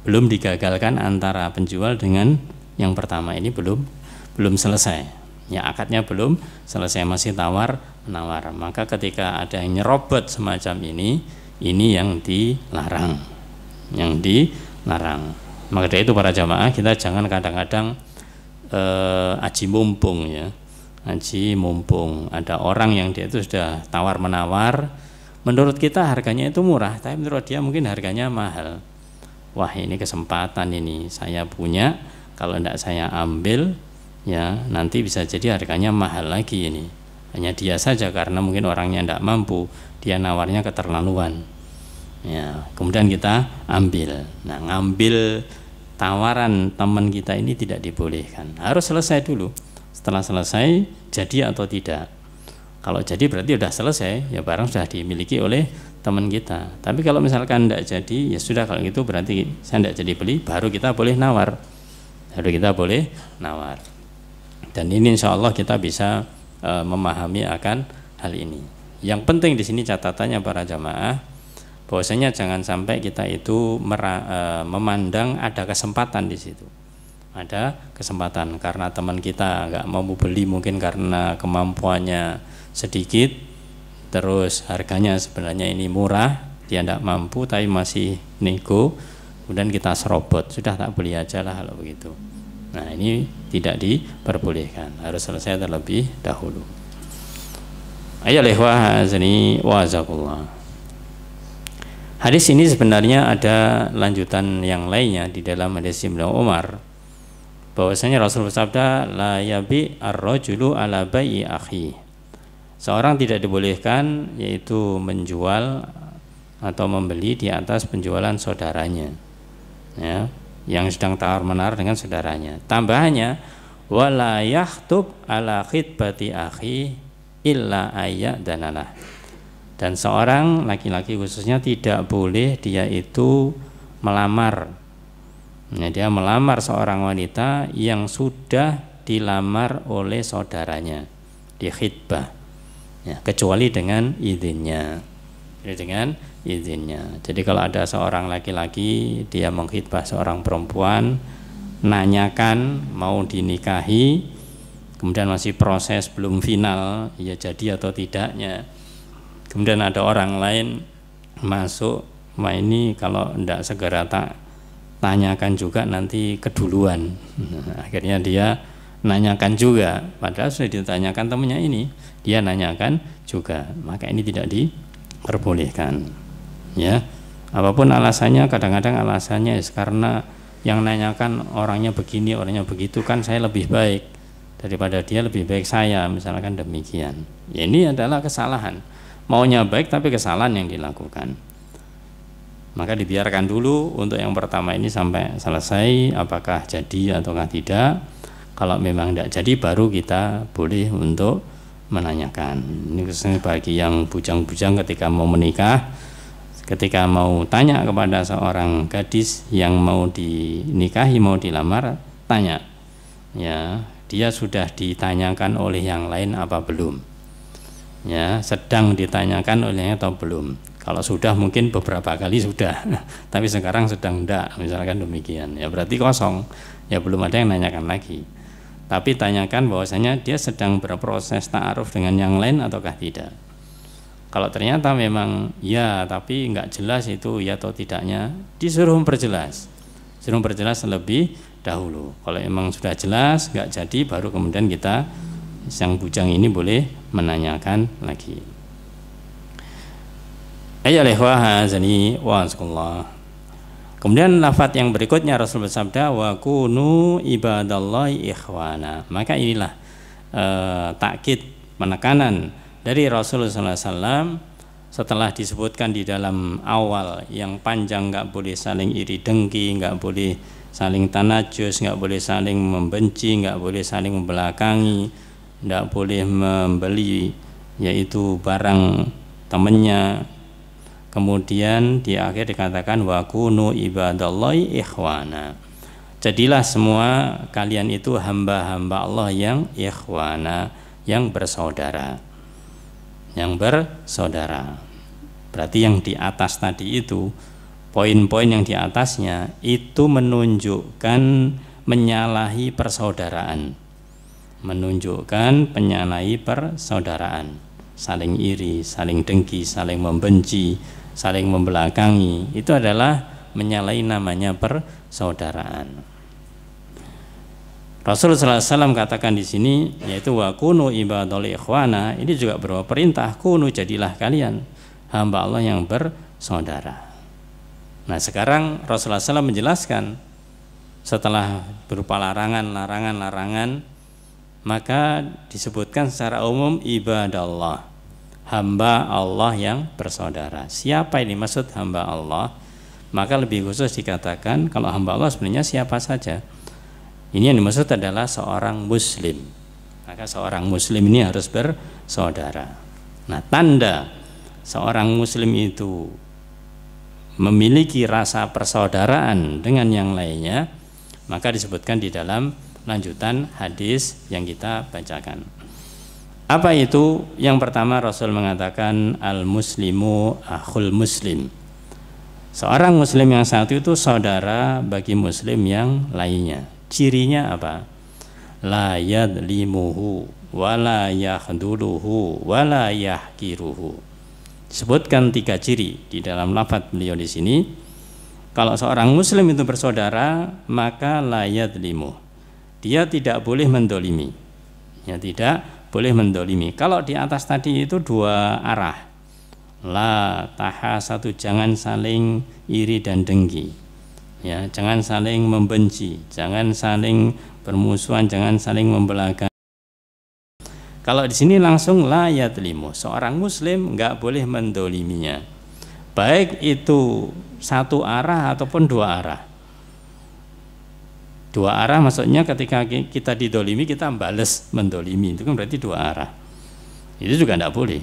belum digagalkan antara penjual dengan yang pertama. Ini belum selesai, ya, akadnya belum selesai, masih tawar menawar. Maka ketika ada yang nyerobot semacam ini yang dilarang, Maka dari itu para jamaah, kita jangan kadang-kadang aji mumpung, ya. Aji mumpung ada orang yang dia itu sudah tawar menawar, menurut kita harganya itu murah, tapi menurut dia mungkin harganya mahal. Wah, ini kesempatan, ini saya punya, kalau tidak saya ambil, ya nanti bisa jadi harganya mahal lagi ini. Hanya dia saja karena mungkin orangnya tidak mampu, dia nawarnya keterlaluan, ya. Kemudian kita ambil. Nah, ngambil tawaran teman kita ini tidak dibolehkan, harus selesai dulu. Setelah selesai, jadi atau tidak. Kalau jadi berarti sudah selesai, ya barang sudah dimiliki oleh teman kita. Tapi kalau misalkan tidak jadi, ya sudah, kalau gitu berarti saya tidak jadi beli, baru kita boleh nawar. Dan ini insya Allah kita bisa memahami akan hal ini. Yang penting di sini catatannya para jamaah, bahwasanya jangan sampai kita itu memandang ada kesempatan di situ. Ada kesempatan karena teman kita nggak mau beli, mungkin karena kemampuannya sedikit, terus harganya sebenarnya ini murah, dia tidak mampu tapi masih nego, kemudian kita serobot, sudah tak beli aja lah kalau begitu. Nah, ini tidak diperbolehkan, harus selesai terlebih dahulu. Ayyuhal ikhwah azani wa azakumullah. Hadis ini sebenarnya ada lanjutan yang lainnya di dalam hadis Ibnu Umar, bahwasanya Rasul bersabda, la yabi ar-rajulu ala bai'i akhi. Seorang tidak dibolehkan yaitu menjual atau membeli di atas penjualan saudaranya, ya, yang sedang tawar menawar dengan saudaranya. Tambahannya, wala yahtub ala khitbati akhi illa ayyadanalah. Dan seorang laki-laki khususnya tidak boleh dia itu melamar, ya, dia melamar seorang wanita yang sudah dilamar oleh saudaranya, di khitbah, ya, kecuali dengan izinnya. Jadi kalau ada seorang laki-laki dia mengkhitbah seorang perempuan, nanyakan mau dinikahi, kemudian masih proses belum final, ya jadi atau tidaknya. Kemudian ada orang lain masuk, wah ini kalau tidak segera tak tanyakan juga nanti keduluan. Akhirnya dia nanyakan juga, padahal sudah ditanyakan temannya ini, dia nanyakan juga, maka ini tidak diperbolehkan. Ya, apapun alasannya, kadang-kadang alasannya karena yang nanyakan orangnya begini, orangnya begitu, kan saya lebih baik daripada dia, lebih baik saya, misalkan demikian. Ya, ini adalah kesalahan. Maunya baik tapi kesalahan yang dilakukan. Maka dibiarkan dulu untuk yang pertama ini sampai selesai, apakah jadi ataukah tidak. Kalau memang tidak jadi, baru kita boleh untuk menanyakan. Ini khususnya bagi yang bujang-bujang ketika mau menikah, ketika mau tanya kepada seorang gadis yang mau dinikahi, mau dilamar, tanya, ya, dia sudah ditanyakan oleh yang lain apa belum? Ya, sedang ditanyakan olehnya atau belum? Kalau sudah mungkin beberapa kali sudah, tapi sekarang sedang tidak, misalkan demikian. Ya berarti kosong, ya belum ada yang nanyakan lagi. Tapi tanyakan bahwasanya dia sedang berproses ta'aruf dengan yang lain ataukah tidak. Kalau ternyata memang ya, tapi nggak jelas itu ya atau tidaknya, disuruh memperjelas, suruh memperjelas lebih dahulu. Kalau memang sudah jelas nggak jadi, baru kemudian kita sang bujang ini boleh menanyakan lagi. Ayyuhal zani wa sallallahu. Kemudian lafadz yang berikutnya Rasul bersabda wa kunu ibadallahi ikhwana. Maka inilah takkid, penekanan dari Rasulullah SAW setelah disebutkan di dalam awal yang panjang, nggak boleh saling iri dengki, nggak boleh saling tanajus, nggak boleh saling membenci, nggak boleh saling membelakangi, nggak boleh membeli yaitu barang temannya. Kemudian di akhir dikatakan wa kunu ibadallahi ikhwana. Jadilah semua kalian itu hamba-hamba Allah yang ikhwana, yang bersaudara. Yang bersaudara. Berarti yang di atas tadi itu, poin-poin yang di atasnya itu menunjukkan menyalahi persaudaraan. Menunjukkan menyalahi persaudaraan. Saling iri, saling dengki, saling membenci, saling membelakangi, itu adalah menyalahi namanya persaudaraan. Rasulullah SAW katakan di sini, yaitu wa kunu ibadallahi ikhwana, ini juga berupa perintah, kunu jadilah kalian hamba Allah yang bersaudara. Nah sekarang Rasulullah SAW menjelaskan setelah berupa larangan, maka disebutkan secara umum ibadallah, hamba Allah yang bersaudara. Siapa ini maksud hamba Allah? Maka lebih khusus dikatakan kalau hamba Allah sebenarnya siapa saja. Ini yang dimaksud adalah seorang muslim. Maka seorang muslim ini harus bersaudara. Nah tanda seorang muslim itu memiliki rasa persaudaraan dengan yang lainnya, maka disebutkan di dalam lanjutan hadis yang kita bacakan. Apa itu? Yang pertama Rasul mengatakan al-muslimu akhul muslim. Seorang muslim yang satu itu saudara bagi muslim yang lainnya. Cirinya apa? La yadlimuhu wa la yakhduluhu wa la yahkiruhu. Sebutkan 3 ciri di dalam lafaz beliau di sini. Kalau seorang muslim itu bersaudara, maka la yadlimuhu, dia tidak boleh mendolimi, ya tidak boleh mendolimi. Kalau di atas tadi itu 2 arah, la tahasatu, jangan saling iri dan dengki, ya jangan saling membenci, jangan saling bermusuhan, jangan saling membelakangi. Kalau di sini langsung la yadlimu, seorang muslim nggak boleh mendoliminya, baik itu 1 arah ataupun 2 arah. 2 arah maksudnya ketika kita didolimi kita bales mendolimi, itu kan berarti 2 arah. Itu juga tidak boleh.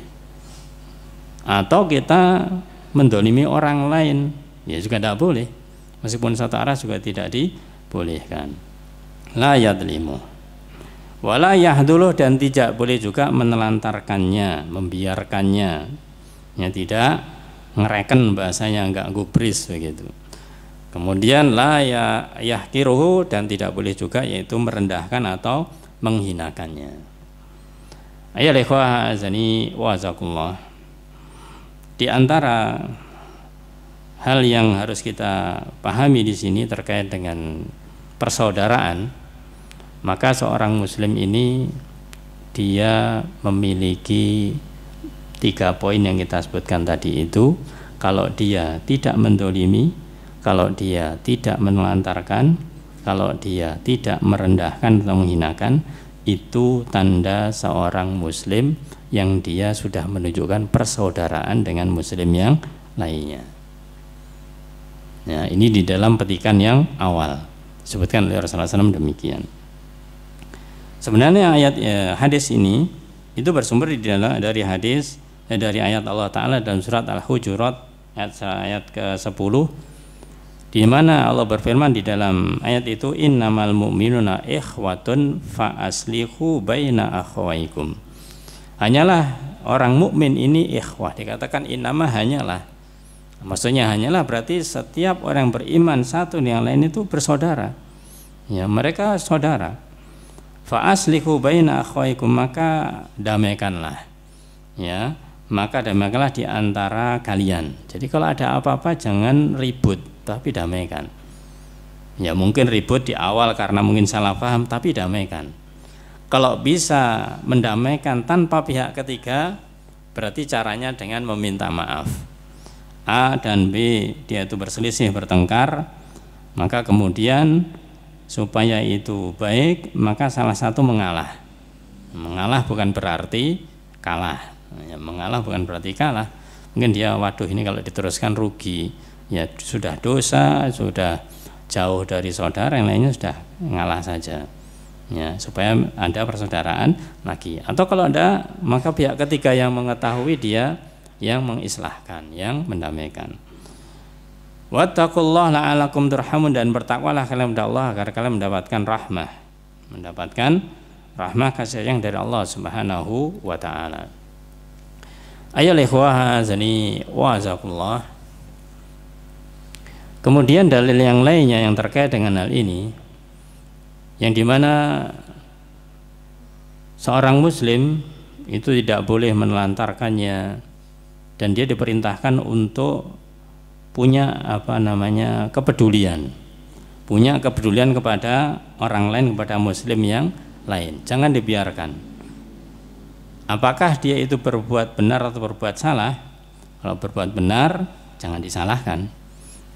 Atau kita mendolimi orang lain, ya juga tidak boleh. Meskipun 1 arah juga tidak dibolehkan. La yadlimu wala yahduluh, dan tidak boleh juga menelantarkannya, membiarkannya, ya tidak ngereken, bahasanya enggak gubris begitu. Kemudian la yahkiruhu, dan tidak boleh juga yaitu merendahkan atau menghinakannya. Ayyuhal ikhwah azani wa azakumullah. Di antara hal yang harus kita pahami di sini terkait dengan persaudaraan, maka seorang muslim ini dia memiliki 3 poin yang kita sebutkan tadi itu. Kalau dia tidak mendolimi, kalau dia tidak menelantarkan, kalau dia tidak merendahkan atau menghinakan, itu tanda seorang muslim yang dia sudah menunjukkan persaudaraan dengan muslim yang lainnya. Ya, ini di dalam petikan yang awal disebutkan oleh Rasulullah SAW demikian. Sebenarnya ayat hadis ini itu bersumber dari hadis dari ayat Allah Ta'ala dalam surat Al-Hujurat ayat ke-10, di mana Allah berfirman di dalam ayat itu, innamal mu'minuna ikhwatun fa aslihu baina akhwaikum. Hanyalah orang mukmin ini ikhwah, dikatakan innama hanyalah. Maksudnya hanyalah berarti setiap orang beriman satu yang lain itu bersaudara. Ya, mereka saudara. Fa aslihu baina akhwaikum, maka damaikanlah. Ya, maka damaikanlah di antara kalian. Jadi kalau ada apa-apa jangan ribut, tapi damaikan. Ya, mungkin ribut di awal karena mungkin salah paham, tapi damaikan. Kalau bisa mendamaikan tanpa pihak ketiga, berarti caranya dengan meminta maaf. A dan B dia itu berselisih, bertengkar, maka kemudian supaya itu baik, maka salah satu mengalah. Mengalah bukan berarti kalah. Ya, mengalah bukan berarti kalah. Mungkin dia, waduh ini kalau diteruskan rugi. Ya sudah dosa, sudah jauh dari saudara, yang lainnya sudah ngalah saja. Ya, supaya ada persaudaraan lagi. Atau kalau ada, maka pihak ketiga yang mengetahui dia yang mengislahkan, yang mendamaikan. Wattaqullaha la'alakum turhamun, dan bertakwalah kalian kepada Allah agar kalian mendapatkan rahmah kasih sayang dari Allah Subhanahu wa taala. Ayyuhal ikhwah azani wa azakumullah. Kemudian dalil yang lainnya yang terkait dengan hal ini, yang dimana seorang muslim itu tidak boleh menelantarkannya, dan dia diperintahkan untuk punya kepedulian kepada orang lain, kepada muslim yang lain. Jangan dibiarkan. Apakah dia itu berbuat benar atau berbuat salah? Kalau berbuat benar jangan disalahkan.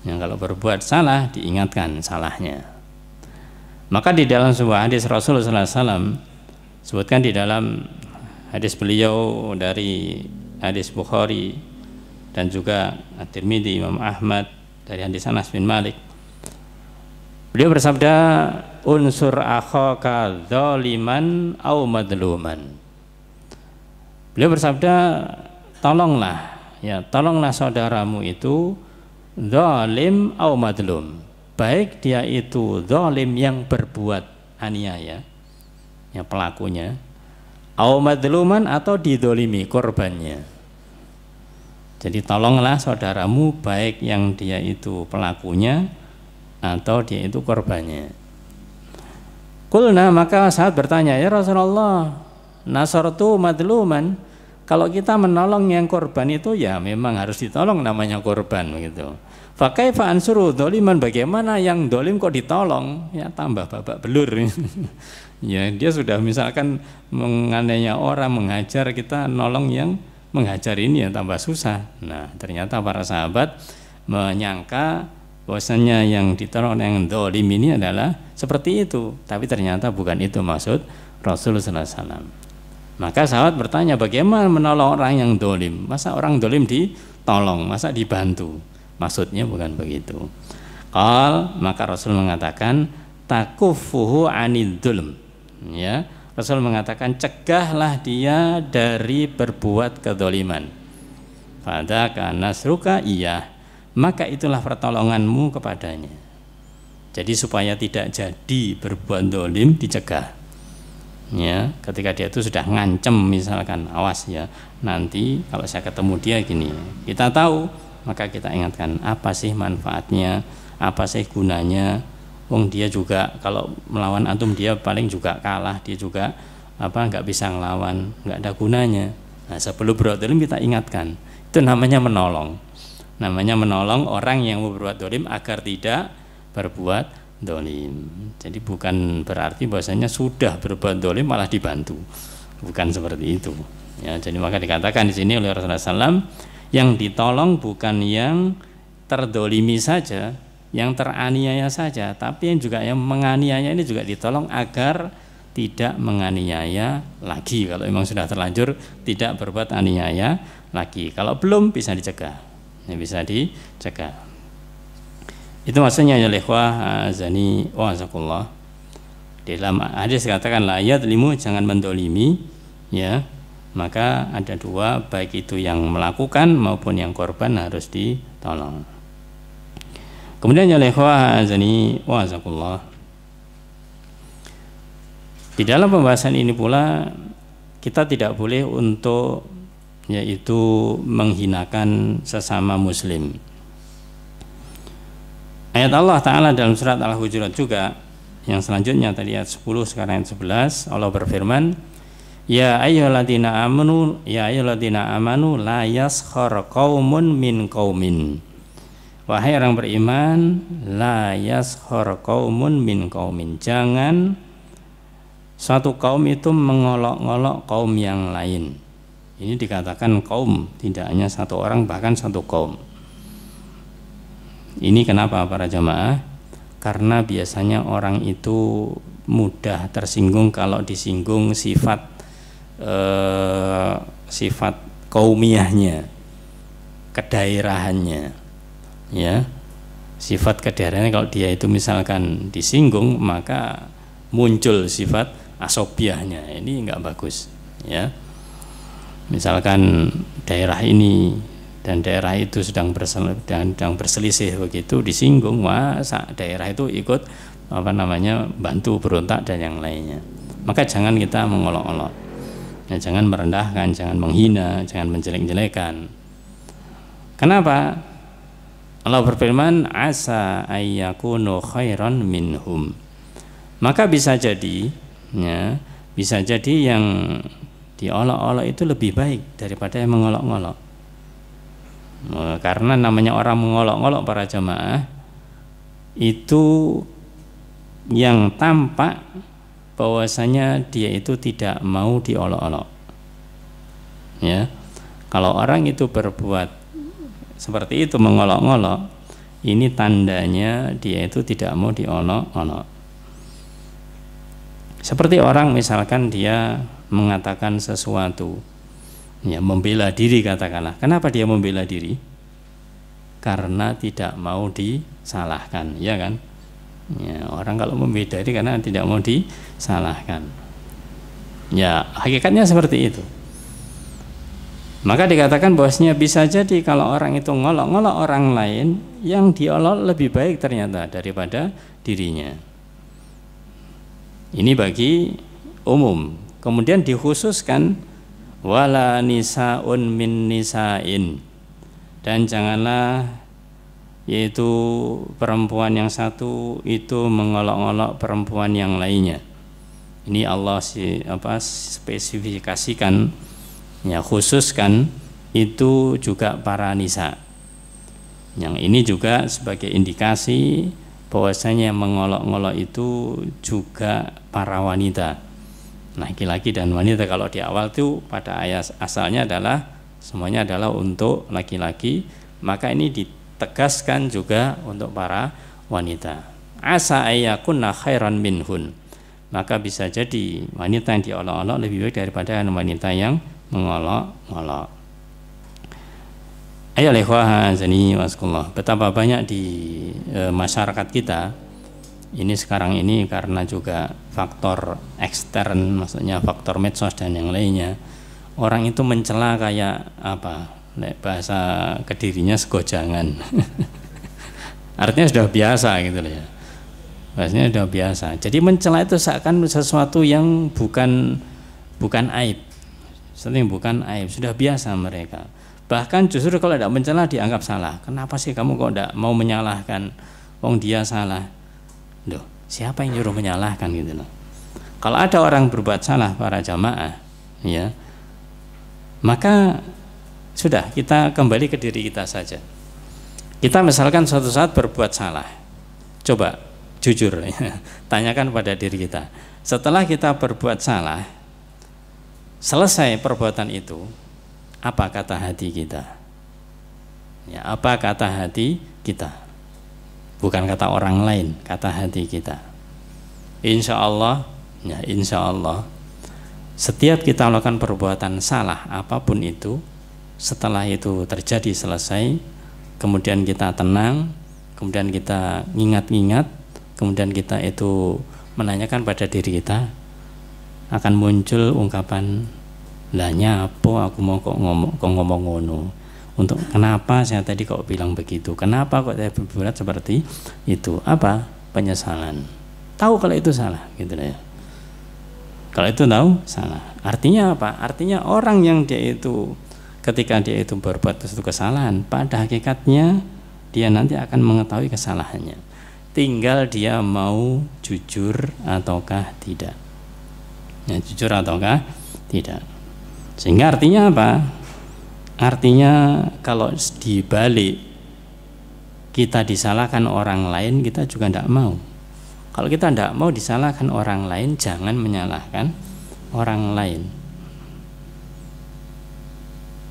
Yang kalau berbuat salah diingatkan salahnya. Maka di dalam sebuah hadis Rasulullah SAW sebutkan di dalam hadis beliau dari hadis Bukhari dan juga At-Tirmidzi, Imam Ahmad dari hadis Anas bin Malik, beliau bersabda, unsur akhaka dzaliman au madluman. Beliau bersabda, tolonglah saudaramu itu zalim au madlum, baik dia itu zalim yang berbuat aniaya, yang pelakunya, au madluman atau didolimi korbannya. Jadi tolonglah saudaramu baik yang dia itu pelakunya atau dia itu korbannya. Qulna, maka sahabat bertanya, ya Rasulullah, nasartu madluman, kalau kita menolong yang korban itu ya memang harus ditolong, namanya korban begitu. Fa kaifa ansuru dzaliman, bagaimana yang dolim kok ditolong? Ya tambah babak belur. Ya dia sudah misalkan menganiaya orang, menghajar, kita nolong yang menghajar ini ya tambah susah. Nah ternyata para sahabat menyangka bahwasanya yang ditolong yang dolim ini adalah seperti itu, tapi ternyata bukan itu maksud Rasulullah SAW. Maka sahabat bertanya, bagaimana menolong orang yang dolim? Masa orang dolim ditolong, masa dibantu? Maksudnya bukan begitu. Maka Rasul mengatakan takufuhu anid dzulm. Ya, Rasul mengatakan cegahlah dia dari berbuat kedzaliman. Fadzaka nasruka, iya, maka itulah pertolonganmu kepadanya. Jadi supaya tidak jadi berbuat dolim dicegah. Ya, ketika dia itu sudah ngancem misalkan, awas ya, nanti kalau saya ketemu dia gini, kita tahu, maka kita ingatkan apa sih manfaatnya, apa sih gunanya. Wong dia juga kalau melawan antum dia paling juga kalah, dia juga nggak bisa ngelawan, nggak ada gunanya. Nah sebelum berbuat dolim kita ingatkan, itu namanya menolong. Namanya menolong orang yang mau berbuat dolim agar tidak berbuat dolim. Jadi bukan berarti bahwasanya sudah berbuat dolim malah dibantu, bukan seperti itu. Ya, jadi maka dikatakan di sini oleh Rasulullah SAW, yang ditolong bukan yang terdolimi saja, yang teraniaya saja, tapi yang juga yang menganiaya ini juga ditolong agar tidak menganiaya lagi. Kalau memang sudah terlanjur tidak berbuat aniaya lagi, kalau belum bisa dicegah, ya, bisa dicegah. Itu maksudnya ya ikhwah azani wa azakullah. Di dalam hadis katakan la yadlimu, jangan mendolimi, ya. Maka ada dua, baik itu yang melakukan maupun yang korban harus ditolong. Kemudian ya ikhwah azani wa azakullah, di dalam pembahasan ini pula kita tidak boleh untuk yaitu menghinakan sesama muslim. Ayat Allah Ta'ala dalam surat Al-Hujurat juga yang selanjutnya, tadi ayat 10 sekarang ayat 11, Allah berfirman, ya ayyuhalladzina amanu la yaskhar qaumun min qaumin. Wahai orang beriman, la yaskhar qaumun min qaumin, jangan suatu kaum itu mengolok-olok kaum yang lain. Ini dikatakan kaum, tidak hanya satu orang, bahkan satu kaum. Ini kenapa para jamaah? Karena biasanya orang itu mudah tersinggung kalau disinggung sifat kaumiyahnya, kedaerahannya, ya, sifat kedaerahannya. Kalau dia itu misalkan disinggung, maka muncul sifat asobiahnya. Ini enggak bagus, ya. Misalkan daerah ini dan daerah itu sedang berselisih begitu, disinggung, wah daerah itu ikut bantu berontak dan yang lainnya. Maka jangan kita mengolok-olok, ya, jangan merendahkan, jangan menghina, jangan menjelek-jelekan. Kenapa? Allah berfirman, asa ayyakunu khairan minhum. Maka bisa jadi, ya, bisa jadi yang diolok-olok itu lebih baik daripada yang mengolok-olok. Karena namanya orang mengolok-olok para jamaah itu yang tampak bahwasanya dia itu tidak mau diolok-olok, ya. Kalau orang itu berbuat seperti itu, mengolok-olok, ini tandanya dia itu tidak mau diolok-olok. Seperti orang misalkan dia mengatakan sesuatu, ya, membela diri katakanlah. Kenapa dia membela diri? Karena tidak mau disalahkan, ya kan? Ya, orang kalau membela diri karena tidak mau disalahkan. Ya, hakikatnya seperti itu. Maka dikatakan bahwasanya bisa jadi kalau orang itu ngolok-ngolok orang lain, yang diolok lebih baik ternyata daripada dirinya. Ini bagi umum. Kemudian dikhususkan wala nisaun min nisain, dan janganlah yaitu perempuan yang satu itu mengolok-olok perempuan yang lainnya. Ini Allah spesifikasikan, ya, khususkan itu juga para nisa. Yang ini juga sebagai indikasi bahwasanya yang mengolok-olok itu juga para wanita, laki-laki dan wanita. Kalau di awal itu pada ayat asalnya adalah semuanya adalah untuk laki-laki, maka ini ditegaskan juga untuk para wanita. Asa ayyakunna khairan minhun, maka bisa jadi wanita yang diolok-olok lebih baik daripada wanita yang mengolok-olok. Ayo ikhwah azani waskullah, betapa banyak di masyarakat kita ini sekarang ini karena juga faktor ekstern, maksudnya faktor medsos dan yang lainnya, orang itu mencela kayak apa, bahasa Kedirinya segojangan. Artinya sudah biasa gitu loh, ya. Bahasanya sudah biasa. Jadi mencela itu seakan sesuatu yang bukan aib, sesuatu yang bukan aib, sudah biasa mereka. Bahkan justru kalau tidak mencela dianggap salah. Kenapa sih kamu kok tidak mau menyalahkan? Wong dia salah. Loh, siapa yang nyuruh menyalahkan gitu loh. Kalau ada orang berbuat salah para jamaah, ya, maka sudah, kita kembali ke diri kita saja. Kita misalkan suatu saat berbuat salah. Coba jujur. Tanyakan pada diri kita. Setelah kita berbuat salah, selesai perbuatan itu, apa kata hati kita? Ya, apa kata hati kita? Bukan kata orang lain, kata hati kita. Insya Allah, ya insya Allah, setiap kita melakukan perbuatan salah apapun itu, setelah itu terjadi selesai, kemudian kita tenang, kemudian kita ingat-ingat, kemudian kita itu menanyakan pada diri kita, akan muncul ungkapan, lah nyapo aku mau kok ngomong ngono, untuk kenapa saya tadi kok bilang begitu, kenapa kok saya berbuat seperti itu, apa penyesalan, tahu kalau itu salah gitu ya. Kalau itu tahu salah, artinya apa? Artinya orang yang dia itu ketika dia itu berbuat suatu kesalahan, pada hakikatnya dia nanti akan mengetahui kesalahannya. Tinggal dia mau jujur ataukah tidak. Ya, jujur ataukah tidak. Sehingga artinya apa? Artinya kalau dibalik kita disalahkan orang lain, kita juga tidak mau. Kalau kita tidak mau disalahkan orang lain, jangan menyalahkan orang lain.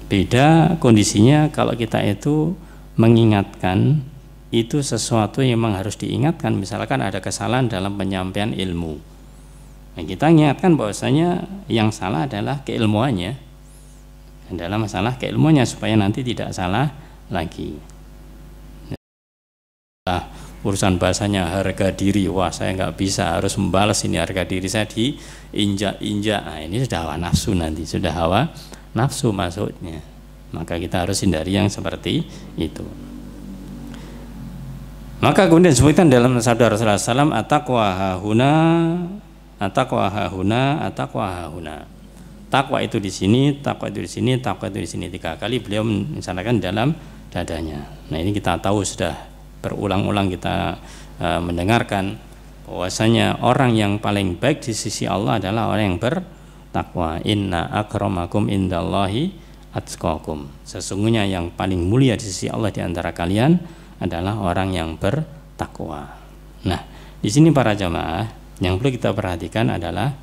Beda kondisinya kalau kita itu mengingatkan, itu sesuatu yang memang harus diingatkan. Misalkan ada kesalahan dalam penyampaian ilmu, nah, kita ingatkan bahwasanya yang salah adalah keilmuannya, adalah masalah keilmuannya, supaya nanti tidak salah lagi. Nah, urusan bahasanya harga diri, wah saya nggak bisa, harus membalas ini harga diri saya diinjak-injak. Nah, ini sudah hawa nafsu, nanti sudah hawa nafsu maksudnya. Maka kita harus hindari yang seperti itu. Maka kemudian disebutkan dalam sabda Rasulullah SAW, at-taqwa hahuna, at-taqwa hahuna, at-taqwa hahuna. Takwa itu di sini, takwa itu di sini, takwa itu di sini. 3 kali beliau mencanangkan dalam dadanya. Nah, ini kita tahu, sudah berulang-ulang kita mendengarkan bahwasanya orang yang paling baik di sisi Allah adalah orang yang bertakwa. Inna akramakum indallahi atqakum. Sesungguhnya yang paling mulia di sisi Allah di antara kalian adalah orang yang bertakwa. Nah, di sini para jamaah, yang perlu kita perhatikan adalah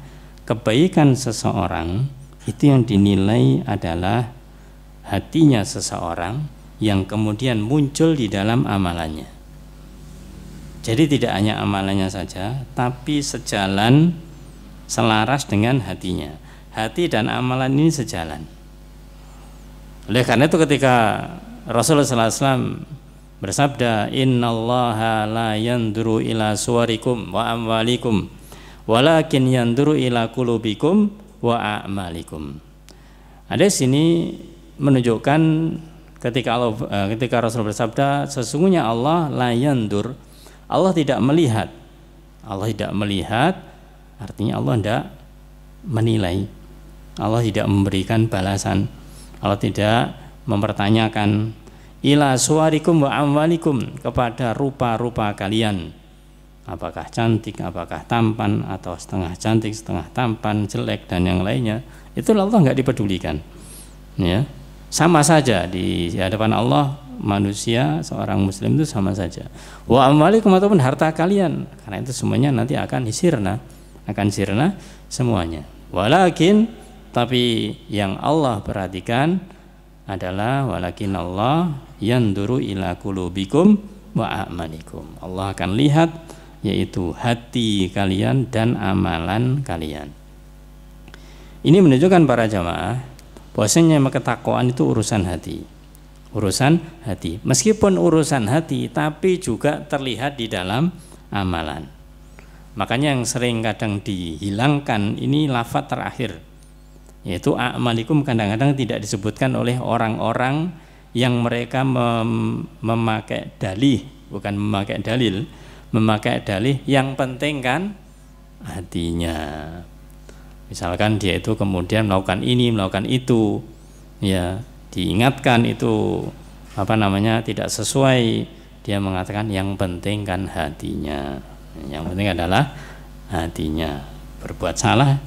kebaikan seseorang itu yang dinilai adalah hatinya seseorang yang kemudian muncul di dalam amalannya. Jadi tidak hanya amalannya saja, tapi sejalan, selaras dengan hatinya. Hati dan amalan ini sejalan. Oleh karena itu ketika Rasulullah SAW bersabda, innallaha la yanduru ila suwarikum wa amwalikum walakin yanduru ila qulubikum wa a'malikum. Ada sini menunjukkan ketika Rasul bersabda, sesungguhnya Allah la yandur, Allah tidak melihat. Allah tidak melihat artinya Allah tidak menilai, Allah tidak memberikan balasan, Allah tidak mempertanyakan ila suwarikum wa amwalikum, kepada rupa-rupa kalian, apakah cantik, apakah tampan, atau setengah cantik, setengah tampan, jelek dan yang lainnya. Itu Allah nggak dipedulikan, ya. Sama saja di hadapan Allah, manusia seorang muslim itu sama saja. Wa amwalikum, ataupun harta kalian, karena itu semuanya nanti akan sirna semuanya. Walakin, tapi yang Allah perhatikan adalah walakin Allah yanduru ila qulubikum wa a'malikum. Allah akan lihat yaitu hati kalian dan amalan kalian. Ini menunjukkan para jamaah bahwasanya ketakwaan itu urusan hati. Urusan hati. Meskipun urusan hati, tapi juga terlihat di dalam amalan. Makanya yang sering kadang dihilangkan ini lafaz terakhir, yaitu a'malikum, kadang-kadang tidak disebutkan oleh orang-orang yang mereka memakai dalih, bukan memakai dalil, memakai dalih yang penting kan hatinya. Misalkan dia itu kemudian melakukan ini, melakukan itu, ya diingatkan itu tidak sesuai, dia mengatakan yang penting kan hatinya. Yang penting adalah hatinya. Berbuat salah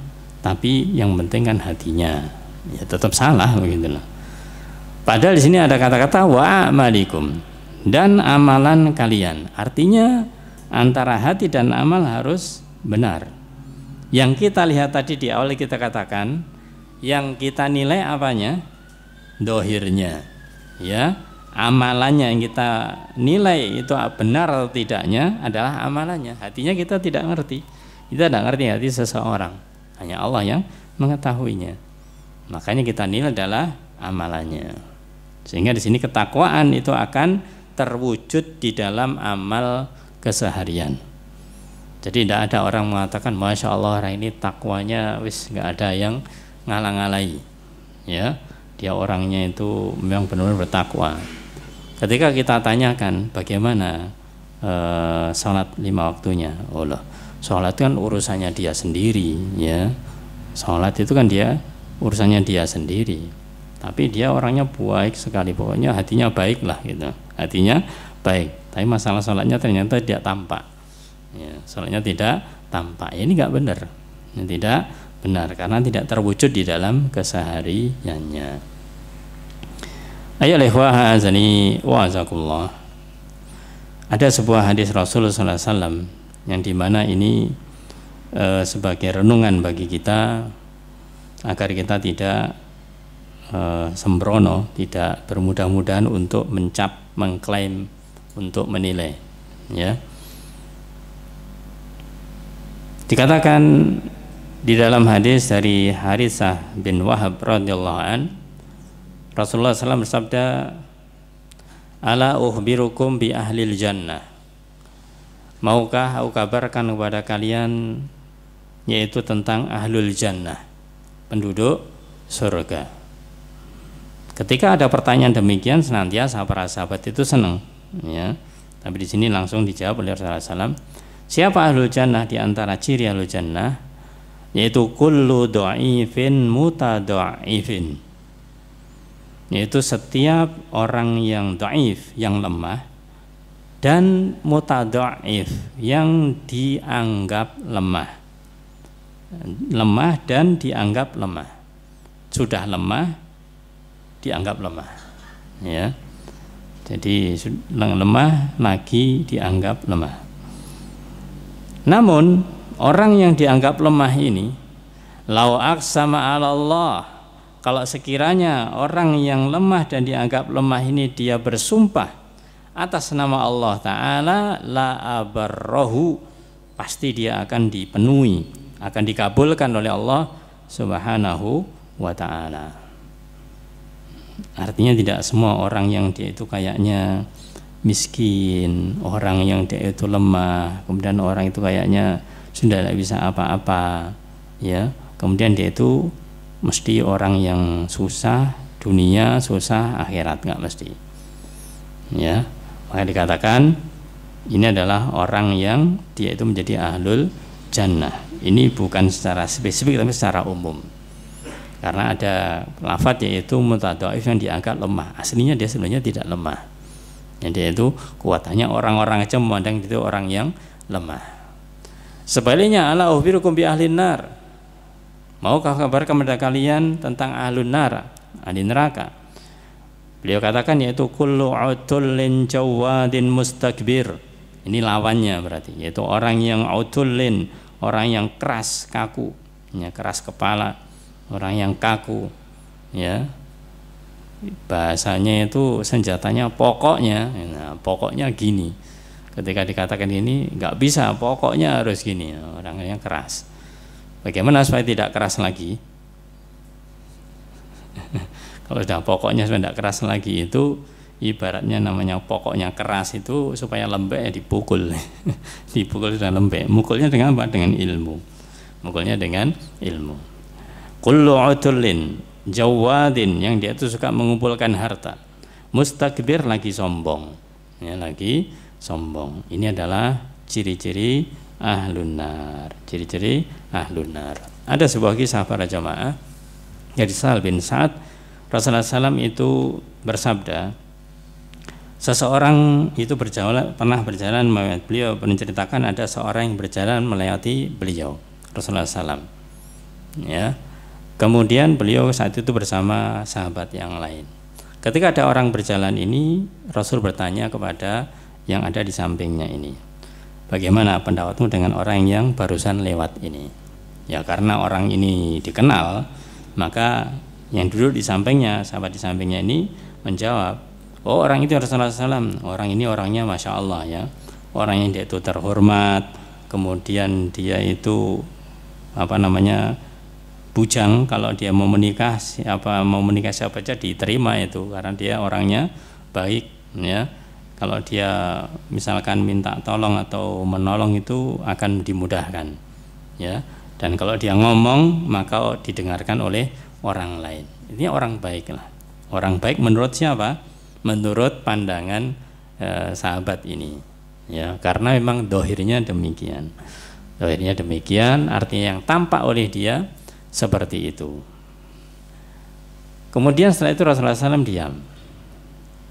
tapi yang penting kan hatinya, ya tetap salah begitu loh. Padahal di sini ada kata-kata wa amalikum, dan amalan kalian. Artinya antara hati dan amal harus benar. Yang kita lihat tadi di awal kita katakan, yang kita nilai apanya? Dohirnya, ya, amalannya yang kita nilai itu benar atau tidaknya adalah amalannya. Hatinya kita tidak ngerti, kita tidak ngerti hati seseorang, hanya Allah yang mengetahuinya. Makanya kita nilai adalah amalannya. Sehingga di sini ketakwaan itu akan terwujud di dalam amal keseharian. Jadi tidak ada orang mengatakan Masya Allah orang ini takwanya wis nggak ada yang ngalang-ngalai, ya, dia orangnya itu memang benar-benar bertakwa. Ketika kita tanyakan bagaimana sholat 5 waktunya, Allah, sholat itu kan urusannya dia sendiri, ya, sholat itu kan dia urusannya dia sendiri. Tapi dia orangnya baik sekali, pokoknya hatinya baik lah gitu, hatinya baik. Tapi masalah sholatnya ternyata tidak tampak, ya, sholatnya tidak tampak. Ini nggak benar, ini tidak benar karena tidak terwujud di dalam kesehariannya. Ayo lehwah azani wa azakullah. Ada sebuah hadis Rasulullah SAW yang dimana ini sebagai renungan bagi kita agar kita tidak sembrono, tidak bermudah-mudahan untuk mencap, mengklaim, untuk menilai, ya. Dikatakan di dalam hadis dari Haritsah bin Wahab radhiyallahu an, Rasulullah SAW bersabda, "Ala ukhbirukum bi ahlil jannah." Maukah aku kabarkan kepada kalian yaitu tentang ahlul jannah, penduduk surga. Ketika ada pertanyaan demikian, senantiasa para sahabat itu senang, ya. Tapi di sini langsung dijawab oleh Rasulullah SAW. Siapa ahlul jannah? Di antara ciri ahlul jannah yaitu kullu dha'ifin mutadha'ifin, yaitu setiap orang yang dhaif, yang lemah, dan mutadha'if, yang dianggap lemah, lemah dan dianggap lemah, sudah lemah dianggap lemah, ya. Jadi lemah lagi dianggap lemah. Namun orang yang dianggap lemah ini, lau aqsama 'ala Allah, kalau sekiranya orang yang lemah dan dianggap lemah ini dia bersumpah atas nama Allah Ta'ala, la abarrahu, pasti dia akan dipenuhi, akan dikabulkan oleh Allah Subhanahu wa Ta'ala. Artinya tidak semua orang yang dia itu kayaknya miskin, orang yang dia itu lemah, kemudian orang itu kayaknya sudah tidak bisa apa-apa, ya, kemudian dia itu mesti orang yang susah dunia, susah akhirat, nggak mesti, ya. Maka dikatakan ini adalah orang yang dia itu menjadi ahlul jannah. Ini bukan secara spesifik tapi secara umum, karena ada lafadz yaitu mutadhaif yang dianggap lemah, aslinya dia sebenarnya tidak lemah. Jadi itu kuatannya orang-orang aja memandang itu orang yang lemah. Sebaliknya, ala ukhbirukum bi ahlin nar, maukah kabar kepada kalian tentang ahlun nar, ahli neraka. Beliau katakan yaitu kullu utullin jawadin mustakbir. Ini lawannya berarti, yaitu orang yang utullin, orang yang keras kaku, ya, keras kepala, orang yang kaku, ya. Bahasanya itu senjatanya pokoknya, nah, pokoknya gini. Ketika dikatakan ini nggak bisa, pokoknya harus gini, orangnya keras. Bagaimana supaya tidak keras lagi? Kalau sudah pokoknya supaya tidak keras lagi itu ibaratnya namanya pokoknya keras itu supaya lembek ya dipukul. Dipukul sudah lembek. Mukulnya dengan apa? Dengan ilmu. Mukulnya dengan ilmu. Kullu utullin jawadin, yang dia itu suka mengumpulkan harta, mustakbir, lagi sombong, ya, lagi sombong. Ini adalah ciri-ciri ahlun nar, ciri-ciri ahlun nar. Ada sebuah kisah para jamaah dari Sahal bin Sa'ad. Rasulullah SAW itu bersabda, seseorang itu pernah berjalan melewati beliau, menceritakan ada seorang yang berjalan melewati beliau Rasulullah SAW, ya. Kemudian beliau saat itu bersama sahabat yang lain. Ketika ada orang berjalan ini, Rasul bertanya kepada yang ada di sampingnya ini, bagaimana pendapatmu dengan orang yang barusan lewat ini? Ya karena orang ini dikenal, maka yang duduk di sampingnya, sahabat di sampingnya ini menjawab, oh orang itu Rasulullah SAW, orang ini orangnya Masya Allah ya, orang yang dia itu terhormat, kemudian dia itu bujang, kalau dia mau menikah siapa aja diterima itu karena dia orangnya baik ya. Kalau dia misalkan minta tolong atau menolong itu akan dimudahkan ya. Dan kalau dia ngomong maka didengarkan oleh orang lain. Ini orang baik lah. Orang baik menurut siapa? Menurut pandangan sahabat ini ya, karena memang dohirnya demikian. Dohirnya demikian, artinya yang tampak oleh dia seperti itu. Kemudian setelah itu Rasulullah SAW diam.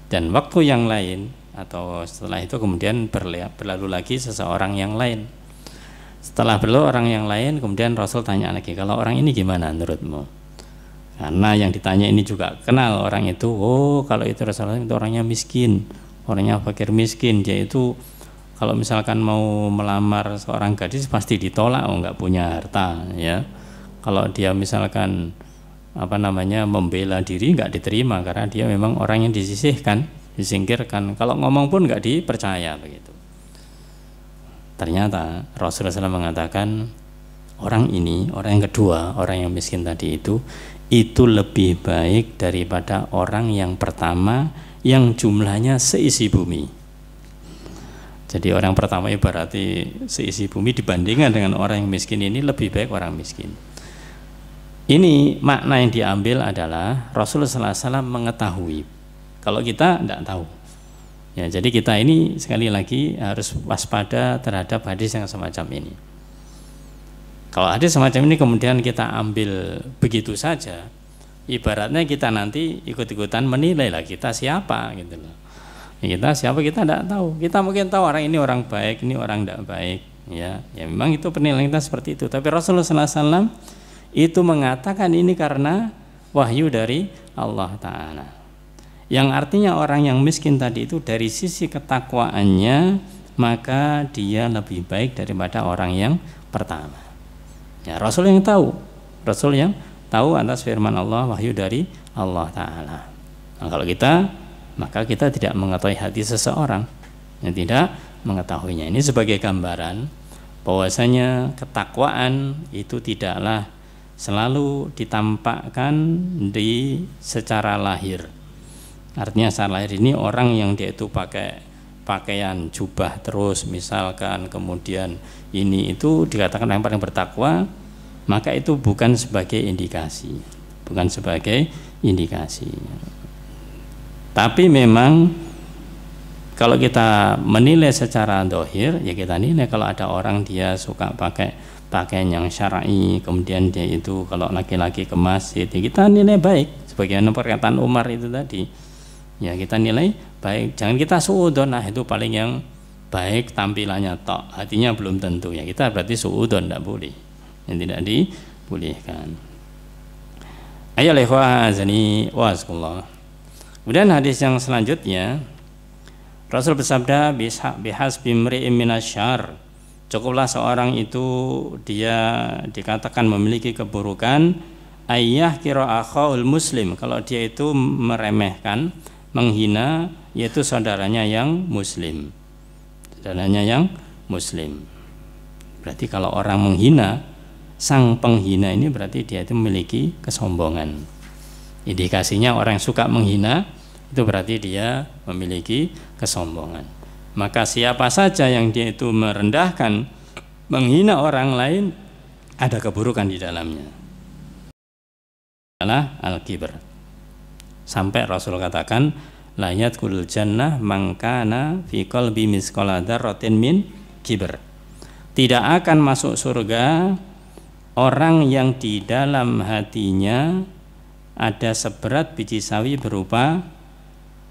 Dan waktu yang lain atau setelah itu kemudian berlalu lagi seseorang yang lain. Setelah berlalu orang yang lain, kemudian Rasul tanya lagi, kalau orang ini gimana menurutmu? Karena yang ditanya ini juga kenal orang itu. Oh, kalau itu Rasulullah itu orangnya miskin, orangnya fakir miskin. Dia itu kalau misalkan mau melamar seorang gadis pasti ditolak, nggak punya harta ya. Kalau dia misalkan membela diri nggak diterima karena dia memang orang yang disisihkan, disingkirkan. Kalau ngomong pun nggak dipercaya begitu. Ternyata Rasulullah SAW mengatakan orang ini, orang yang kedua, orang yang miskin tadi itu lebih baik daripada orang yang pertama yang jumlahnya seisi bumi. Jadi orang pertama ibaratnya seisi bumi dibandingkan dengan orang yang miskin ini lebih baik orang miskin. Ini makna yang diambil adalah Rasulullah SAW mengetahui. Kalau kita tidak tahu. Ya, jadi kita ini sekali lagi harus waspada terhadap hadis yang semacam ini. Kalau hadis semacam ini kemudian kita ambil begitu saja, ibaratnya kita nanti ikut-ikutan menilai lah kita siapa gitu loh. Kita siapa kita tidak tahu. Kita mungkin tahu orang ini orang baik, ini orang tidak baik. Ya memang itu penilaian kita seperti itu. Tapi Rasulullah SAW itu mengatakan ini karena wahyu dari Allah Ta'ala. Yang artinya orang yang miskin tadi itu dari sisi ketakwaannya maka dia lebih baik daripada orang yang pertama. Ya, Rasul yang tahu atas firman Allah, wahyu dari Allah Ta'ala. Nah, kalau kita, maka kita tidak mengetahui hati seseorang yang tidak mengetahuinya. Ini sebagai gambaran bahwasanya ketakwaan itu tidaklah selalu ditampakkan secara lahir. Artinya secara lahir ini orang yang dia itu pakai pakaian jubah terus misalkan, kemudian ini itu dikatakan yang paling bertakwa, maka itu bukan sebagai indikasi. Tapi memang kalau kita menilai secara dohir, ya kita nilai kalau ada orang dia suka pakai pakaian yang syar'i, kemudian dia itu kalau laki-laki ke masjid, ya kita nilai baik. Sebagaimana perkataan Umar itu tadi. Ya kita nilai baik, jangan kita suudon, nah itu paling yang baik tampilannya tok, hatinya belum tentu ya kita berarti suudon, tidak boleh, yang tidak dibolehkan. Ayo lehwazani waskullah. Kemudian hadis yang selanjutnya Rasul bersabda bihas bimri'im minasyar, cukuplah seorang itu dia dikatakan memiliki keburukan ayah kira akhul muslim, kalau dia itu meremehkan, menghina yaitu saudaranya yang muslim. Berarti kalau orang menghina, sang penghina ini berarti dia itu memiliki kesombongan. Indikasinya orang yang suka menghina itu berarti dia memiliki kesombongan. Maka siapa saja yang dia itu merendahkan, menghina orang lain, ada keburukan di dalamnya. Adalah al-kibr. Sampai Rasul katakan la yadkhulul jannah man kana fi qalbi misqala dzarratin min kibr. Tidak akan masuk surga orang yang di dalam hatinya ada seberat biji sawi berupa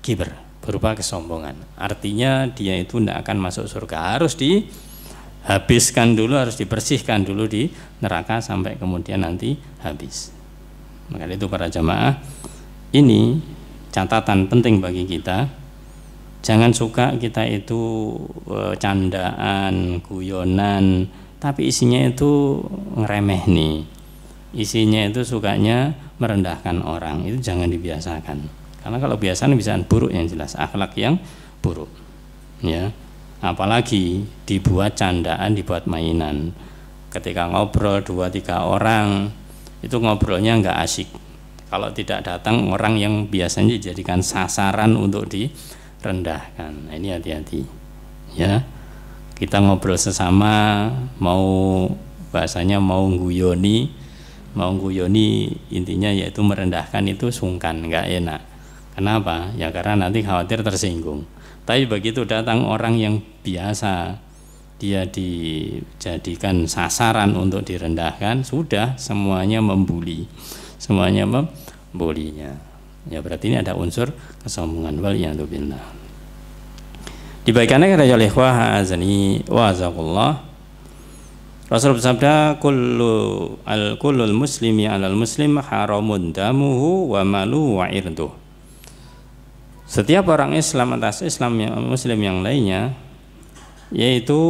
kibr, berupa kesombongan. Artinya dia itu tidak akan masuk surga, harus dihabiskan dulu, harus dibersihkan dulu di neraka sampai kemudian nanti habis. Maka itu para jamaah, ini catatan penting bagi kita Jangan suka kita itu candaan, guyonan, tapi isinya itu ngeremeh nih. Isinya itu sukanya merendahkan orang. Itu jangan dibiasakan. Karena kalau biasanya bisa buruk yang jelas, akhlak yang buruk. Ya. Apalagi dibuat candaan, dibuat mainan. Ketika ngobrol 2-3 orang, itu ngobrolnya nggak asik. Kalau tidak datang orang yang biasanya dijadikan sasaran untuk direndahkan. Nah, ini hati-hati. Ya, kita ngobrol sesama, mau bahasanya mau guyoni intinya yaitu merendahkan itu sungkan, nggak enak. Kenapa? Ya karena nanti khawatir tersinggung. Tapi begitu datang orang yang biasa, dia dijadikan sasaran untuk direndahkan, sudah semuanya membuli. Semuanya membulinya. Ya berarti ini ada unsur kesombongan. Waliyadzubillah. Dibaikannya kata ikhwah azani wa azakullah. Rasul bersabda, kullul muslimi 'alal muslim haramun damuhu wa maluhu wa irduh. Setiap orang Islam atas Islam yang muslim yang lainnya, yaitu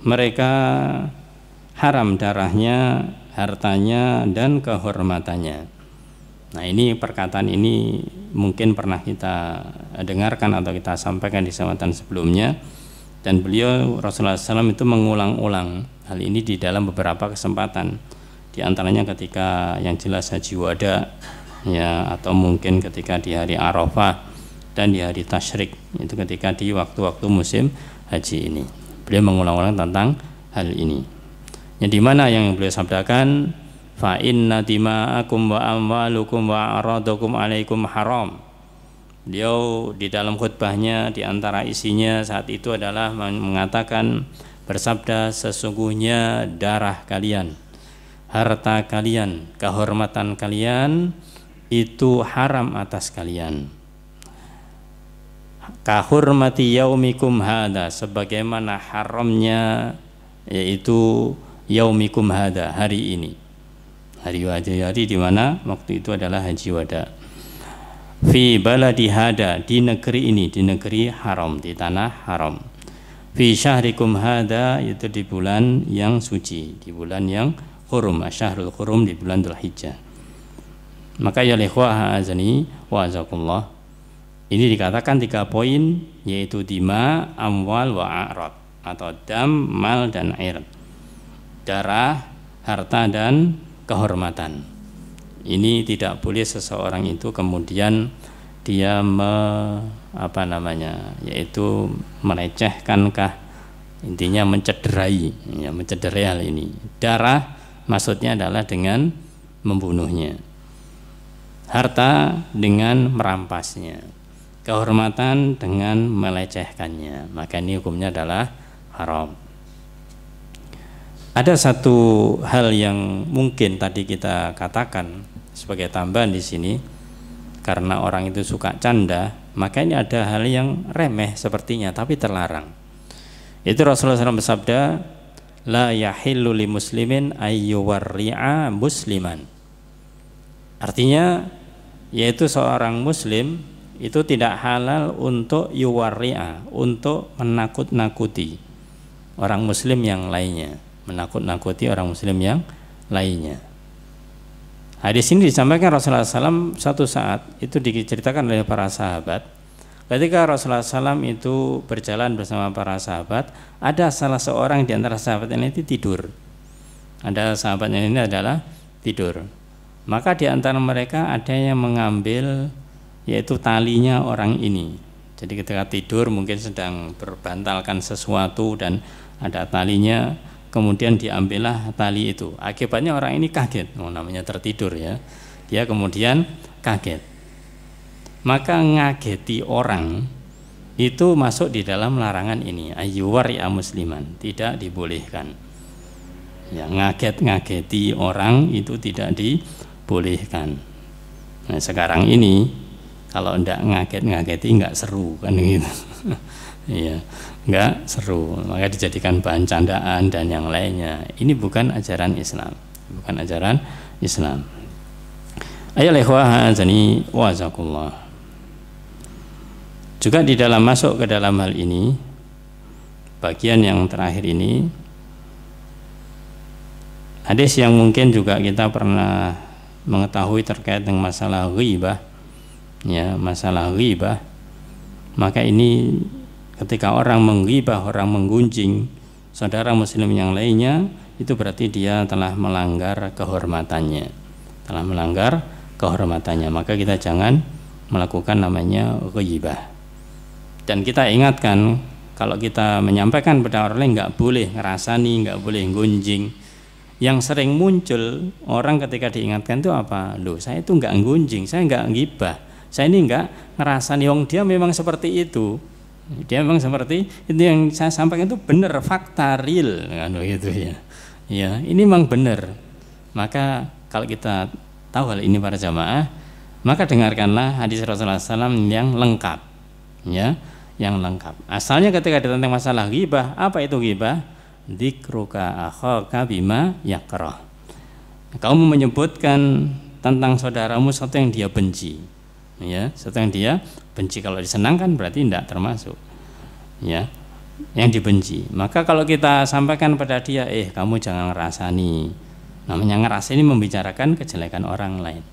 mereka haram darahnya, hartanya, dan kehormatannya. Nah, ini perkataan ini mungkin pernah kita dengarkan atau kita sampaikan di kesempatan sebelumnya, dan beliau Rasulullah SAW itu mengulang-ulang hal ini di dalam beberapa kesempatan, di antaranya ketika yang jelas haji wada, ya, atau mungkin ketika di hari Arafah dan di hari tasyrik, itu ketika di waktu-waktu musim haji ini beliau mengulang-ulang tentang hal ini. Yang dimana yang beliau sabdakan, fa inna dima'akum wa amwalukum wa aradakum alaikum haram. Beliau di dalam khutbahnya di antara isinya saat itu adalah mengatakan, bersabda, sesungguhnya darah kalian, harta kalian, kehormatan kalian itu haram atas kalian. Kahurmati yaumikum hada, sebagaimana haramnya yaitu yaumikum hada, hari ini, hari di mana waktu itu adalah haji wada. Fi baladi hada, di negeri ini, di negeri haram, di tanah haram. Fi syahrikum hada, itu di bulan yang suci, di bulan yang hurum, syahrul hurum, di bulan Dzulhijjah. Maka ya ikhwah azani wa azakullah, ini dikatakan 3 poin, yaitu dima, amwal, wa a'rad, atau dam, mal, dan air. Darah, harta, dan kehormatan. Ini tidak boleh seseorang itu kemudian dia yaitu melecehkankah, intinya mencederai, ya, mencederai hal ini. Darah maksudnya adalah dengan membunuhnya, harta dengan merampasnya, kehormatan dengan melecehkannya, maka ini hukumnya adalah haram. Ada satu hal yang mungkin tadi kita katakan sebagai tambahan di sini, karena orang itu suka canda, maka ini ada hal yang remeh sepertinya tapi terlarang. Itu Rasulullah SAW bersabda, la yahillu li muslimin ayyuwarri'a musliman. Artinya yaitu seorang muslim itu tidak halal untuk yuwarri'a, untuk menakut-nakuti orang muslim yang lainnya, menakut-nakuti orang muslim yang lainnya. Hadis ini disampaikan Rasulullah SAW suatu saat, itu diceritakan oleh para sahabat. Ketika Rasulullah SAW itu berjalan bersama para sahabat, ada salah seorang di antara sahabat ini tidur. Ada sahabatnya ini adalah tidur. Maka di antara mereka ada yang mengambil yaitu talinya orang ini. Jadi ketika tidur mungkin sedang berbantalkan sesuatu dan ada talinya, kemudian diambillah tali itu. Akibatnya orang ini kaget, namanya tertidur ya. Dia kemudian kaget. Maka ngageti orang itu masuk di dalam larangan ini, ayyuwari'a musliman, tidak dibolehkan. Ya, ngageti orang itu tidak dibolehkan. Nah, sekarang ini kalau ndak ngageti nggak seru kan gitu. Iya, nggak seru, maka dijadikan bahan candaan dan yang lainnya. Ini bukan ajaran Islam, bukan ajaran Islam. Ayo ikhwah azani wa jazakumullah. Juga di dalam masuk ke dalam hal ini, bagian yang terakhir ini, hadis yang mungkin juga kita pernah mengetahui terkait dengan masalah ghibah, ya, masalah ghibah. Maka ini ketika orang menghibah, orang menggunjing saudara muslim yang lainnya, itu berarti dia telah melanggar kehormatannya, maka kita jangan melakukan namanya ghibah. Dan kita ingatkan, kalau kita menyampaikan pada orang lain nggak boleh ngerasani, nggak boleh gunjing. Yang sering muncul orang ketika diingatkan itu apa? Loh, saya itu nggak gunjing, saya nggak ghibah, saya ini nggak ngerasani. Wong dia memang seperti itu, yang saya sampaikan itu benar, fakta real, kan begitu ya. Ya, ini memang benar. Maka kalau kita tahu hal ini para jamaah, maka dengarkanlah hadis Rasulullah SAW yang lengkap, ya. Yang lengkap. Asalnya ketika ditentang masalah ghibah, apa itu ghibah? Dzikruka akhaka bima yakrah. Kamu menyebutkan tentang saudaramu sesuatu yang dia benci, ya, sesuatu yang dia benci. Kalau disenangkan berarti tidak termasuk, ya, yang dibenci. Maka kalau kita sampaikan pada dia, kamu jangan ngerasani. Namanya ngerasani membicarakan kejelekan orang lain.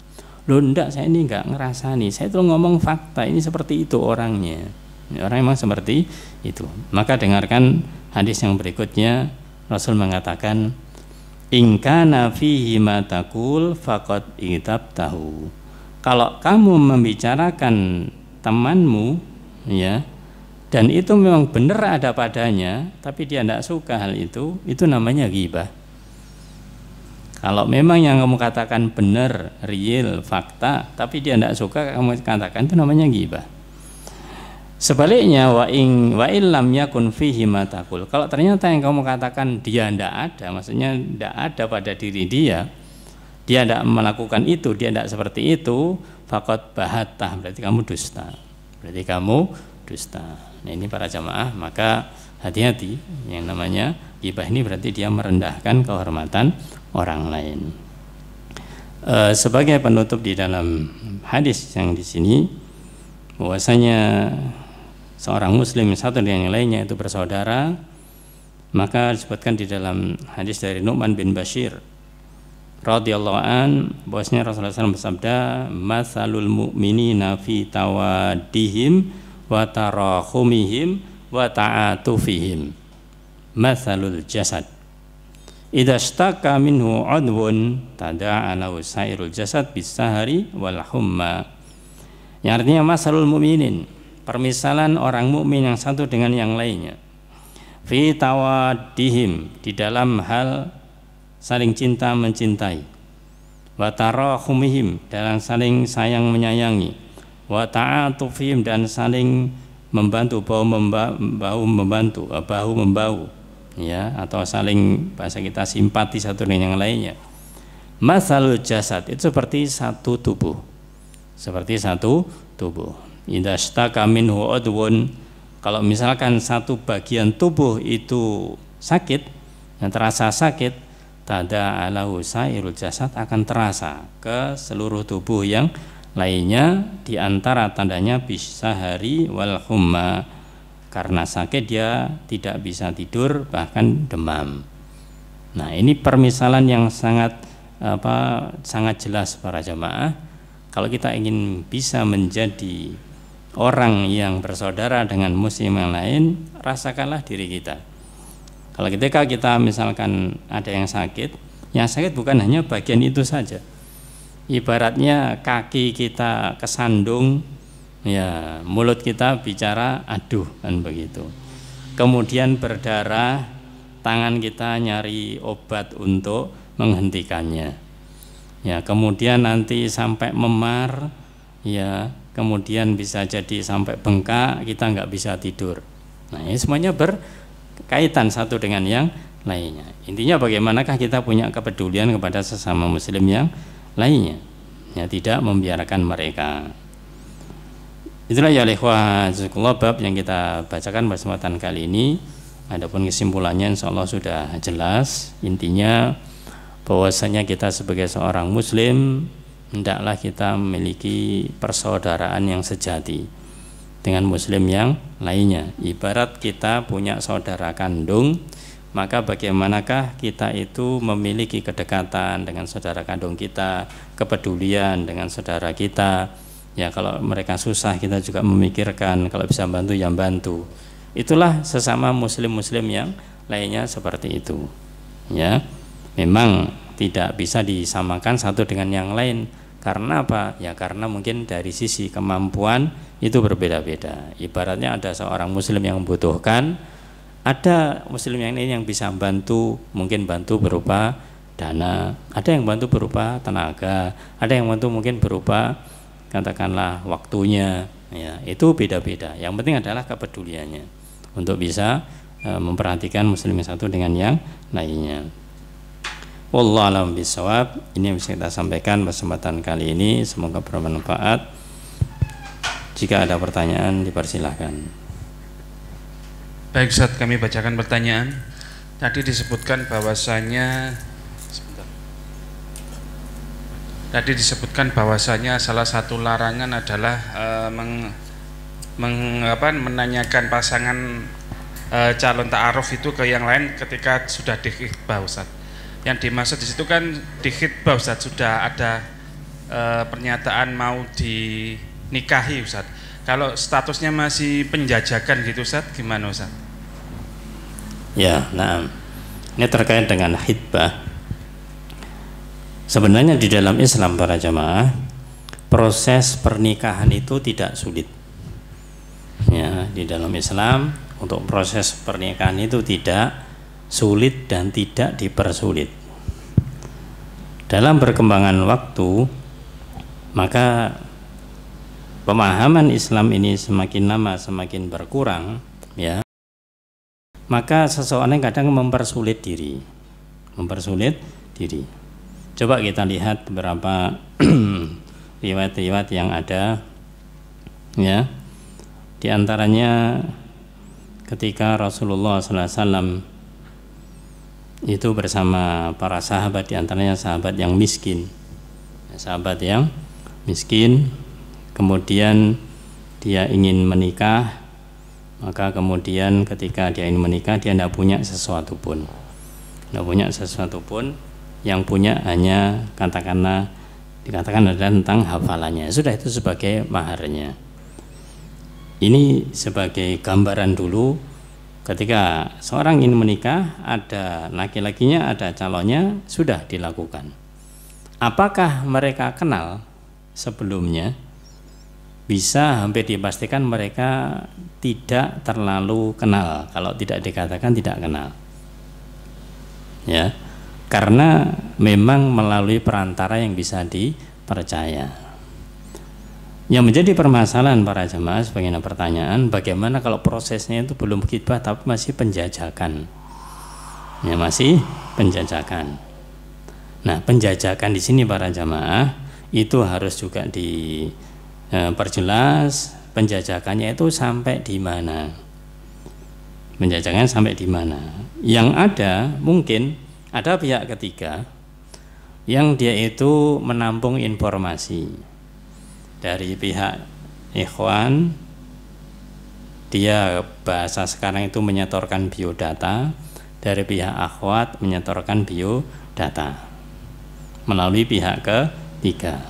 Loh, enggak, saya ini enggak ngerasani, saya itu ngomong fakta, ini seperti itu orangnya. Orang memang seperti itu. Maka dengarkan hadis yang berikutnya. Rasul mengatakan, in kana fihi ma taqul faqad itabtahu. Kalau kamu membicarakan temanmu, ya, dan itu memang benar ada padanya, tapi dia tidak suka hal itu namanya ghibah. Kalau memang yang kamu katakan benar, real, fakta, tapi dia tidak suka kamu katakan, itu namanya ghibah. Sebaliknya, wa illam yakun fihi ma taqul. Kalau ternyata yang kamu katakan dia tidak ada, maksudnya tidak ada pada diri dia tidak melakukan itu, dia tidak seperti itu, faqad bahattah, berarti kamu dusta. Nah, ini para jamaah, maka hati-hati, yang namanya ghibah ini berarti dia merendahkan kehormatan orang lain. Sebagai penutup di dalam hadis yang di sini, bahwasanya seorang muslim satu dengan yang lainnya itu bersaudara, maka disebutkan di dalam hadis dari Nu'man bin Bashir radhiyallahu an, bahwasanya Rasulullah SAW bersabda, "Matsalul mu'minina fi tawaddihim wa tarahumihim wa ta'atufihim matsalul jasad. Idza ishtaka minhu 'udwun tada'a lahu sairul jasad bis-sahari wal humma." Yang artinya matsalul mu'minin, permisalan orang mukmin yang satu dengan yang lainnya, fi tawaddihim, di dalam hal saling cinta mencintai, wa tarahumihim, dalam saling sayang menyayangi, wa ta'atufihim, dan saling membantu, bahu membahu, ya, atau saling, bahasa kita, simpati satu dengan yang lainnya. Matsalul jasad, itu seperti satu tubuh, idza ishtaka minhu udwun, kalau misalkan satu bagian tubuh itu sakit, yang terasa sakit, tada alahu sairul jasad, akan terasa ke seluruh tubuh yang lainnya. Di antara tandanya bisahari wal humma, karena sakit dia tidak bisa tidur, bahkan demam. Nah, ini permisalan yang sangat jelas para jamaah. Kalau kita ingin bisa menjadi orang yang bersaudara dengan muslim yang lain, rasakanlah diri kita. Kalau ketika kita misalkan ada yang sakit bukan hanya bagian itu saja. Ibaratnya kaki kita kesandung, ya, mulut kita bicara aduh, kan begitu. Kemudian berdarah, tangan kita nyari obat untuk menghentikannya. Ya, kemudian nanti sampai memar, ya, kemudian bisa jadi sampai bengkak, kita nggak bisa tidur. Nah, ini semuanya berkaitan satu dengan yang lainnya. Intinya bagaimanakah kita punya kepedulian kepada sesama muslim yang lainnya, ya, tidak membiarkan mereka. Itulah ya ikhwah jazakumullah bab yang kita bacakan pada kesempatan kali ini. Adapun kesimpulannya insyaallah sudah jelas. Intinya bahwasanya kita sebagai seorang muslim hendaklah kita memiliki persaudaraan yang sejati, dengan muslim yang lainnya. Ibarat kita punya saudara kandung, maka bagaimanakah kita itu memiliki kedekatan dengan saudara kandung kita, kepedulian dengan saudara kita. Ya, kalau mereka susah kita juga memikirkan, kalau bisa bantu ya bantu. Itulah sesama muslim-muslim yang lainnya seperti itu. Ya, memang tidak bisa disamakan satu dengan yang lain. Karena apa? Ya karena mungkin dari sisi kemampuan itu berbeda-beda. Ibaratnya ada seorang muslim yang membutuhkan, ada muslim yang lain yang bisa bantu, mungkin bantu berupa dana, ada yang bantu berupa tenaga, ada yang bantu mungkin berupa katakanlah waktunya. Ya, itu beda-beda. Yang penting adalah kepeduliannya untuk bisa memperhatikan muslim yang satu dengan yang lainnya. Wallahu a'lam bishawab. Ini yang bisa kita sampaikan kesempatan kali ini, semoga bermanfaat. Jika ada pertanyaan dipersilahkan. Baik Ustaz, kami bacakan pertanyaan. Tadi disebutkan bahwasanya salah satu larangan adalah menanyakan pasangan calon ta'aruf itu ke yang lain ketika sudah dikhitbah, Ustaz. Yang dimaksud di situ kan di khitbah, Ustaz, sudah ada pernyataan mau dinikahi, Ustaz. Kalau statusnya masih penjajakan gitu, Ustaz, gimana, Ustaz? Ya, nah, ini terkait dengan khitbah. Sebenarnya di dalam Islam para jamaah, proses pernikahan itu tidak sulit. Ya, di dalam Islam untuk proses pernikahan itu tidak sulit dan tidak dipersulit. Dalam perkembangan waktu, maka pemahaman Islam ini semakin lama semakin berkurang, ya. Maka seseorang kadang mempersulit diri. Coba kita lihat beberapa riwayat-riwayat yang ada, ya. Di antaranya ketika Rasulullah SAW itu bersama para sahabat, di antaranya sahabat yang miskin, kemudian dia ingin menikah, maka kemudian ketika dia ingin menikah dia tidak punya sesuatu pun, yang punya hanya dikatakan adalah tentang hafalannya, sudah itu sebagai maharnya. Ini sebagai gambaran dulu. Ketika seorang ingin menikah, ada laki-lakinya, ada calonnya, sudah dilakukan. Apakah mereka kenal sebelumnya? Bisa hampir dipastikan mereka tidak terlalu kenal. Kalau tidak dikatakan tidak kenal, ya, karena memang melalui perantara yang bisa dipercaya. Yang menjadi permasalahan para jemaah sebagai pertanyaan, bagaimana kalau prosesnya itu belum khitbah tapi masih penjajakan? Ya, masih penjajakan. Nah, penjajakan di sini para jemaah itu harus juga diperjelas penjajakannya itu sampai di mana. Penjajakan sampai di mana? Yang ada mungkin ada pihak ketiga yang dia itu menampung informasi dari pihak ikhwan, dia bahasa sekarang itu menyetorkan biodata, dari pihak akhwat menyetorkan biodata melalui pihak ketiga.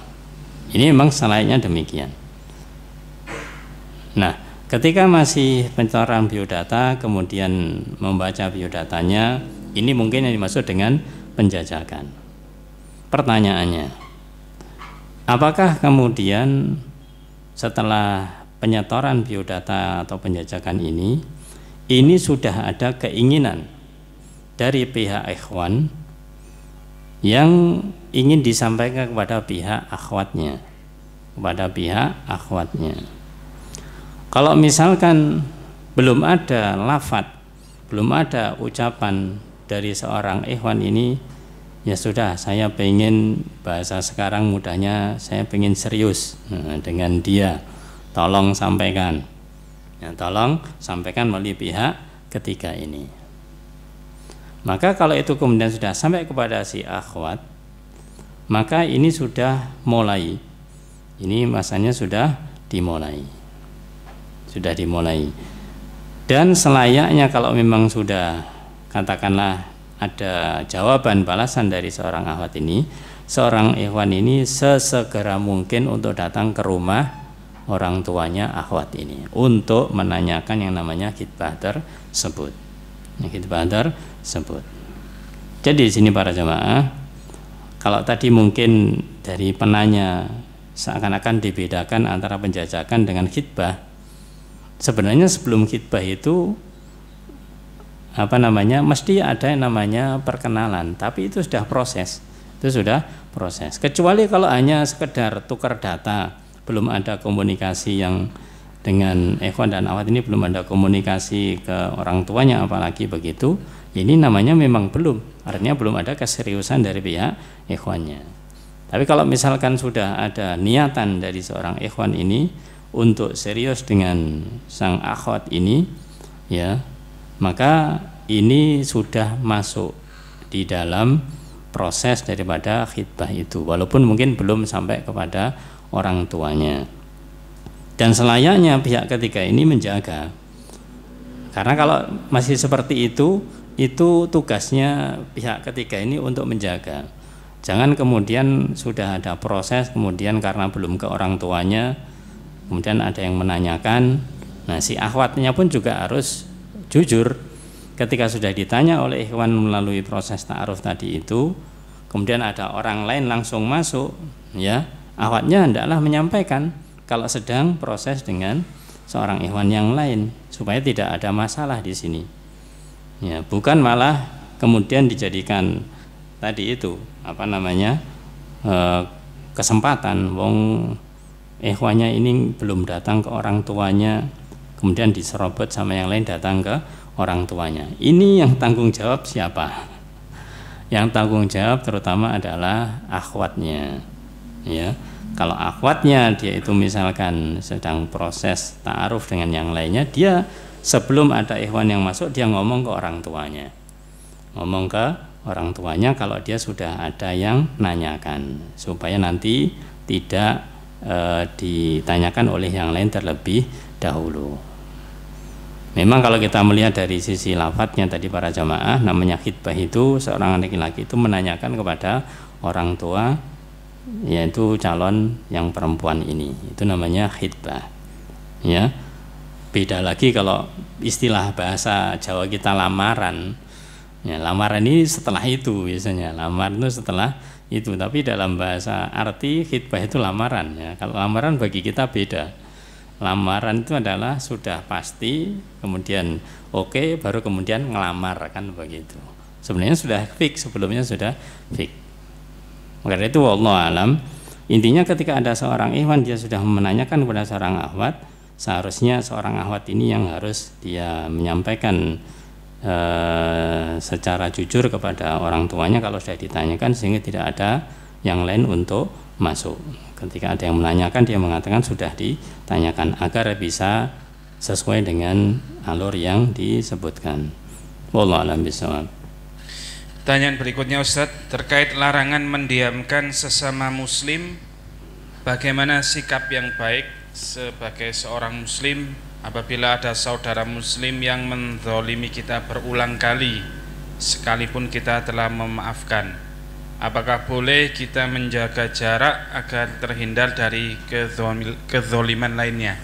Ini memang selayaknya demikian. Nah, ketika masih pencetakan biodata kemudian membaca biodatanya, ini mungkin yang dimaksud dengan penjajakan. Pertanyaannya, apakah kemudian setelah penyetoran biodata atau penjajakan ini sudah ada keinginan dari pihak ikhwan yang ingin disampaikan kepada pihak akhwatnya, Kalau misalkan belum ada lafadz, belum ada ucapan dari seorang ikhwan ini, ya sudah, saya pengen, bahasa sekarang mudahnya, saya pengen serius dengan dia, tolong sampaikan, ya, tolong sampaikan melalui pihak ketiga ini. Maka kalau itu kemudian sudah sampai kepada si akhwat, maka ini sudah mulai, ini masanya sudah dimulai, sudah dimulai. Dan selayaknya kalau memang sudah katakanlah ada jawaban balasan dari seorang akhwat ini, seorang ikhwan ini sesegera mungkin untuk datang ke rumah orang tuanya akhwat ini untuk menanyakan yang namanya khitbah tersebut. Khitbah tersebut. Jadi di sini para jamaah, kalau tadi mungkin dari penanya seakan-akan dibedakan antara penjajakan dengan khitbah. Sebenarnya sebelum khitbah itu mesti ada yang namanya perkenalan, tapi itu sudah proses. Kecuali kalau hanya sekedar tukar data, belum ada komunikasi yang dengan ikhwan dan akhwat ini, belum ada komunikasi ke orang tuanya apalagi begitu, ini namanya memang belum, artinya belum ada keseriusan dari pihak ikhwannya. Tapi kalau misalkan sudah ada niatan dari seorang ikhwan ini untuk serius dengan sang akhwat ini, ya, maka ini sudah masuk di dalam proses daripada khitbah itu, walaupun mungkin belum sampai kepada orang tuanya. Dan selayaknya pihak ketiga ini menjaga, karena kalau masih seperti itu tugasnya pihak ketiga ini untuk menjaga. Jangan kemudian sudah ada proses, kemudian karena belum ke orang tuanya, kemudian ada yang menanyakan. Nah, si akhwatnya pun juga harus jujur. Ketika sudah ditanya oleh ikhwan melalui proses ta'aruf tadi itu, kemudian ada orang lain langsung masuk, ya, akhwatnya hendaklah menyampaikan kalau sedang proses dengan seorang ikhwan yang lain, supaya tidak ada masalah di sini. Ya, bukan malah kemudian dijadikan tadi itu kesempatan, wong ikhwannya ini belum datang ke orang tuanya, kemudian diserobot sama yang lain datang ke orang tuanya. Ini yang tanggung jawab siapa? Yang tanggung jawab terutama adalah akhwatnya, ya. Kalau akhwatnya dia itu misalkan sedang proses ta'aruf dengan yang lainnya, dia sebelum ada ikhwan yang masuk, dia ngomong ke orang tuanya, kalau dia sudah ada yang nanyakan, supaya nanti tidak ditanyakan oleh yang lain terlebih dahulu. Memang kalau kita melihat dari sisi lafadznya tadi para jamaah, namanya khitbah itu seorang laki-laki itu menanyakan kepada orang tua, yaitu calon yang perempuan ini, itu namanya khitbah, ya. Beda lagi kalau istilah bahasa Jawa kita lamaran, ya, lamaran ini setelah itu biasanya, lamar itu setelah itu, tapi dalam bahasa arti khitbah itu lamaran, ya. Kalau lamaran bagi kita beda. Lamaran itu adalah sudah pasti, kemudian oke, baru kemudian ngelamar, kan begitu. Sebenarnya sudah fix, sebelumnya sudah fix. Karena itu wallahu alam, intinya ketika ada seorang ikhwan dia sudah menanyakan kepada seorang akhwat, seharusnya seorang akhwat ini yang harus dia menyampaikan secara jujur kepada orang tuanya kalau sudah ditanyakan, sehingga tidak ada yang lain untuk masuk. Ketika ada yang menanyakan, dia mengatakan sudah ditanyakan, agar bisa sesuai dengan alur yang disebutkan. Wallahu a'lam bishawab. Pertanyaan berikutnya Ustadz, terkait larangan mendiamkan sesama muslim, bagaimana sikap yang baik sebagai seorang muslim apabila ada saudara muslim yang menzalimi kita berulang kali sekalipun kita telah memaafkan? Apakah boleh kita menjaga jarak agar terhindar dari kezaliman lainnya?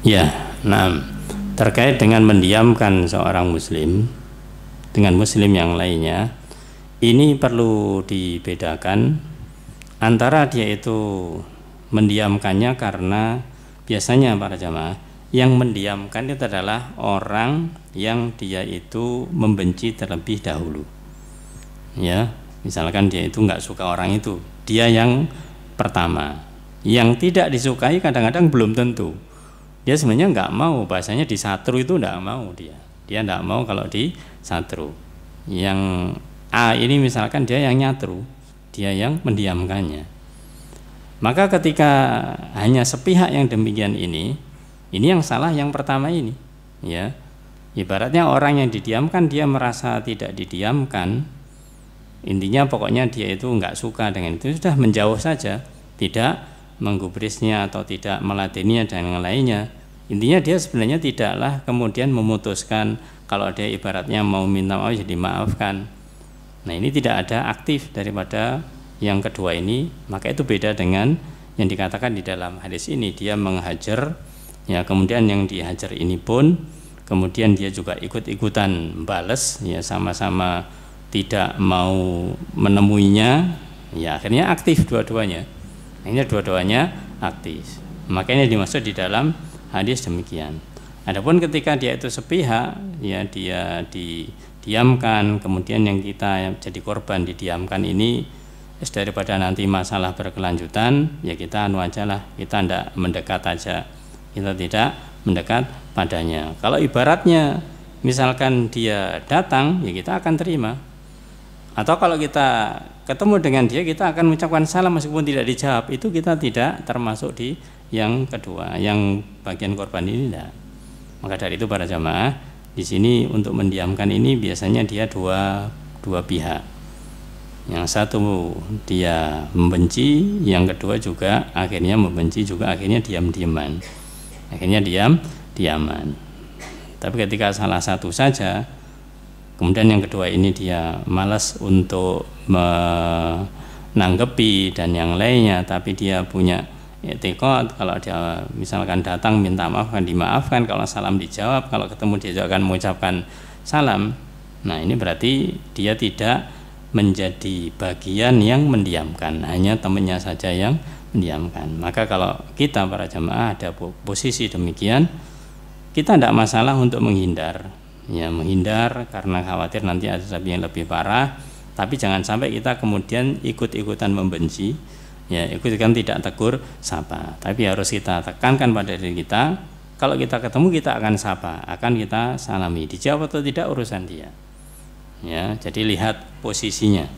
Ya, nah, terkait dengan mendiamkan seorang muslim dengan muslim yang lainnya, ini perlu dibedakan antara dia itu mendiamkannya karena biasanya para jamaah yang mendiamkan itu adalah orang yang dia itu membenci terlebih dahulu, ya. Misalkan dia itu nggak suka orang itu, dia yang pertama. Yang tidak disukai kadang-kadang belum tentu, dia sebenarnya nggak mau, bahasanya disatru itu nggak mau, dia nggak mau kalau disatru. Yang A ini misalkan dia yang nyatru, dia yang mendiamkannya. Maka ketika hanya sepihak yang demikian ini yang salah yang pertama ini, ya. Ibaratnya orang yang didiamkan dia merasa tidak didiamkan, intinya pokoknya dia itu nggak suka dengan itu, sudah menjauh saja, tidak menggubrisnya atau tidak meladeninya dan yang lainnya. Intinya dia sebenarnya tidaklah kemudian memutuskan kalau dia ibaratnya mau minta maaf jadi maafkan. Nah ini tidak ada aktif daripada yang kedua ini, maka itu beda dengan yang dikatakan di dalam hadis ini. Dia menghajar, ya kemudian yang dihajar ini pun kemudian dia juga ikut-ikutan bales, ya sama-sama tidak mau menemuinya, ya akhirnya aktif dua-duanya. Akhirnya dua-duanya aktif. Makanya dimaksud di dalam hadis demikian. Adapun ketika dia itu sepihak, ya dia didiamkan, kemudian yang kita jadi korban didiamkan ini, daripada nanti masalah berkelanjutan, ya kita anu aja lah, kita tidak mendekat aja, kita tidak mendekat padanya. Kalau ibaratnya misalkan dia datang, ya kita akan terima. Atau kalau kita ketemu dengan dia, kita akan mengucapkan salam meskipun tidak dijawab, itu kita tidak termasuk di yang kedua, yang bagian korban ini tidak. Maka dari itu para jamaah di sini untuk mendiamkan ini biasanya dia dua pihak. Yang satu dia membenci, yang kedua juga akhirnya membenci juga, akhirnya diam-diaman. Akhirnya diaman. Tapi ketika salah satu saja, kemudian yang kedua ini dia malas untuk menanggapi dan yang lainnya, tapi dia punya etikot, kalau dia misalkan datang minta maaf kan dimaafkan, kalau salam dijawab, kalau ketemu dia juga akan mengucapkan salam. Nah ini berarti dia tidak menjadi bagian yang mendiamkan, hanya temannya saja yang mendiamkan. Maka kalau kita para jamaah ada posisi demikian, kita tidak masalah untuk menghindar, ya menghindar karena khawatir nanti ada yang lebih parah, tapi jangan sampai kita kemudian ikut-ikutan membenci, ya ikut-ikutan tidak tegur sapa. Tapi harus kita tekankan pada diri kita, kalau kita ketemu kita akan sapa, akan kita salami, dijawab atau tidak urusan dia. Ya, jadi lihat posisinya.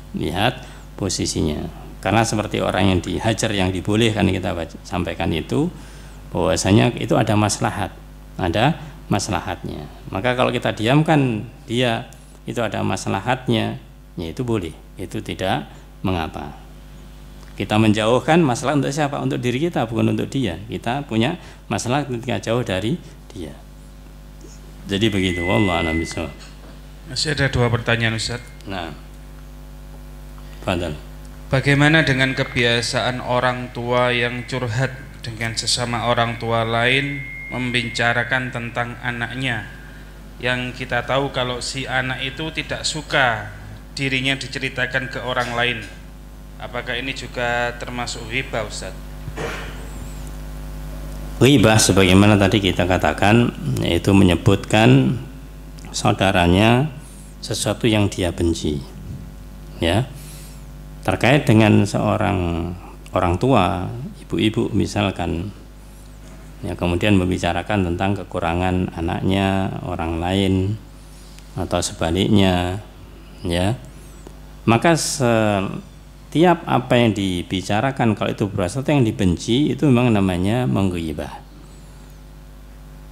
Karena seperti orang yang dihajar yang dibolehkan kita sampaikan itu, bahwasanya itu ada maslahatnya. Maka kalau kita diamkan dia, itu ada maslahatnya, ya itu boleh, itu tidak mengapa. Kita menjauhkan masalah untuk siapa? Untuk diri kita, bukan untuk dia. Kita punya masalah ketika jauh dari dia. Jadi begitu. Wallahu a'lam bishawab. Masih ada 2 pertanyaan Ustaz. Nah, fadhal. Bagaimana dengan kebiasaan orang tua yang curhat dengan sesama orang tua lain, membicarakan tentang anaknya, yang kita tahu kalau si anak itu tidak suka dirinya diceritakan ke orang lain? Apakah ini juga termasuk ghibah Ustaz? Ghibah sebagaimana tadi kita katakan, yaitu menyebutkan saudaranya sesuatu yang dia benci, ya. Terkait dengan seorang orang tua, ibu-ibu misalkan, ya kemudian membicarakan tentang kekurangan anaknya orang lain atau sebaliknya, ya, maka setiap apa yang dibicarakan kalau itu berasal yang dibenci, itu memang namanya menggibah.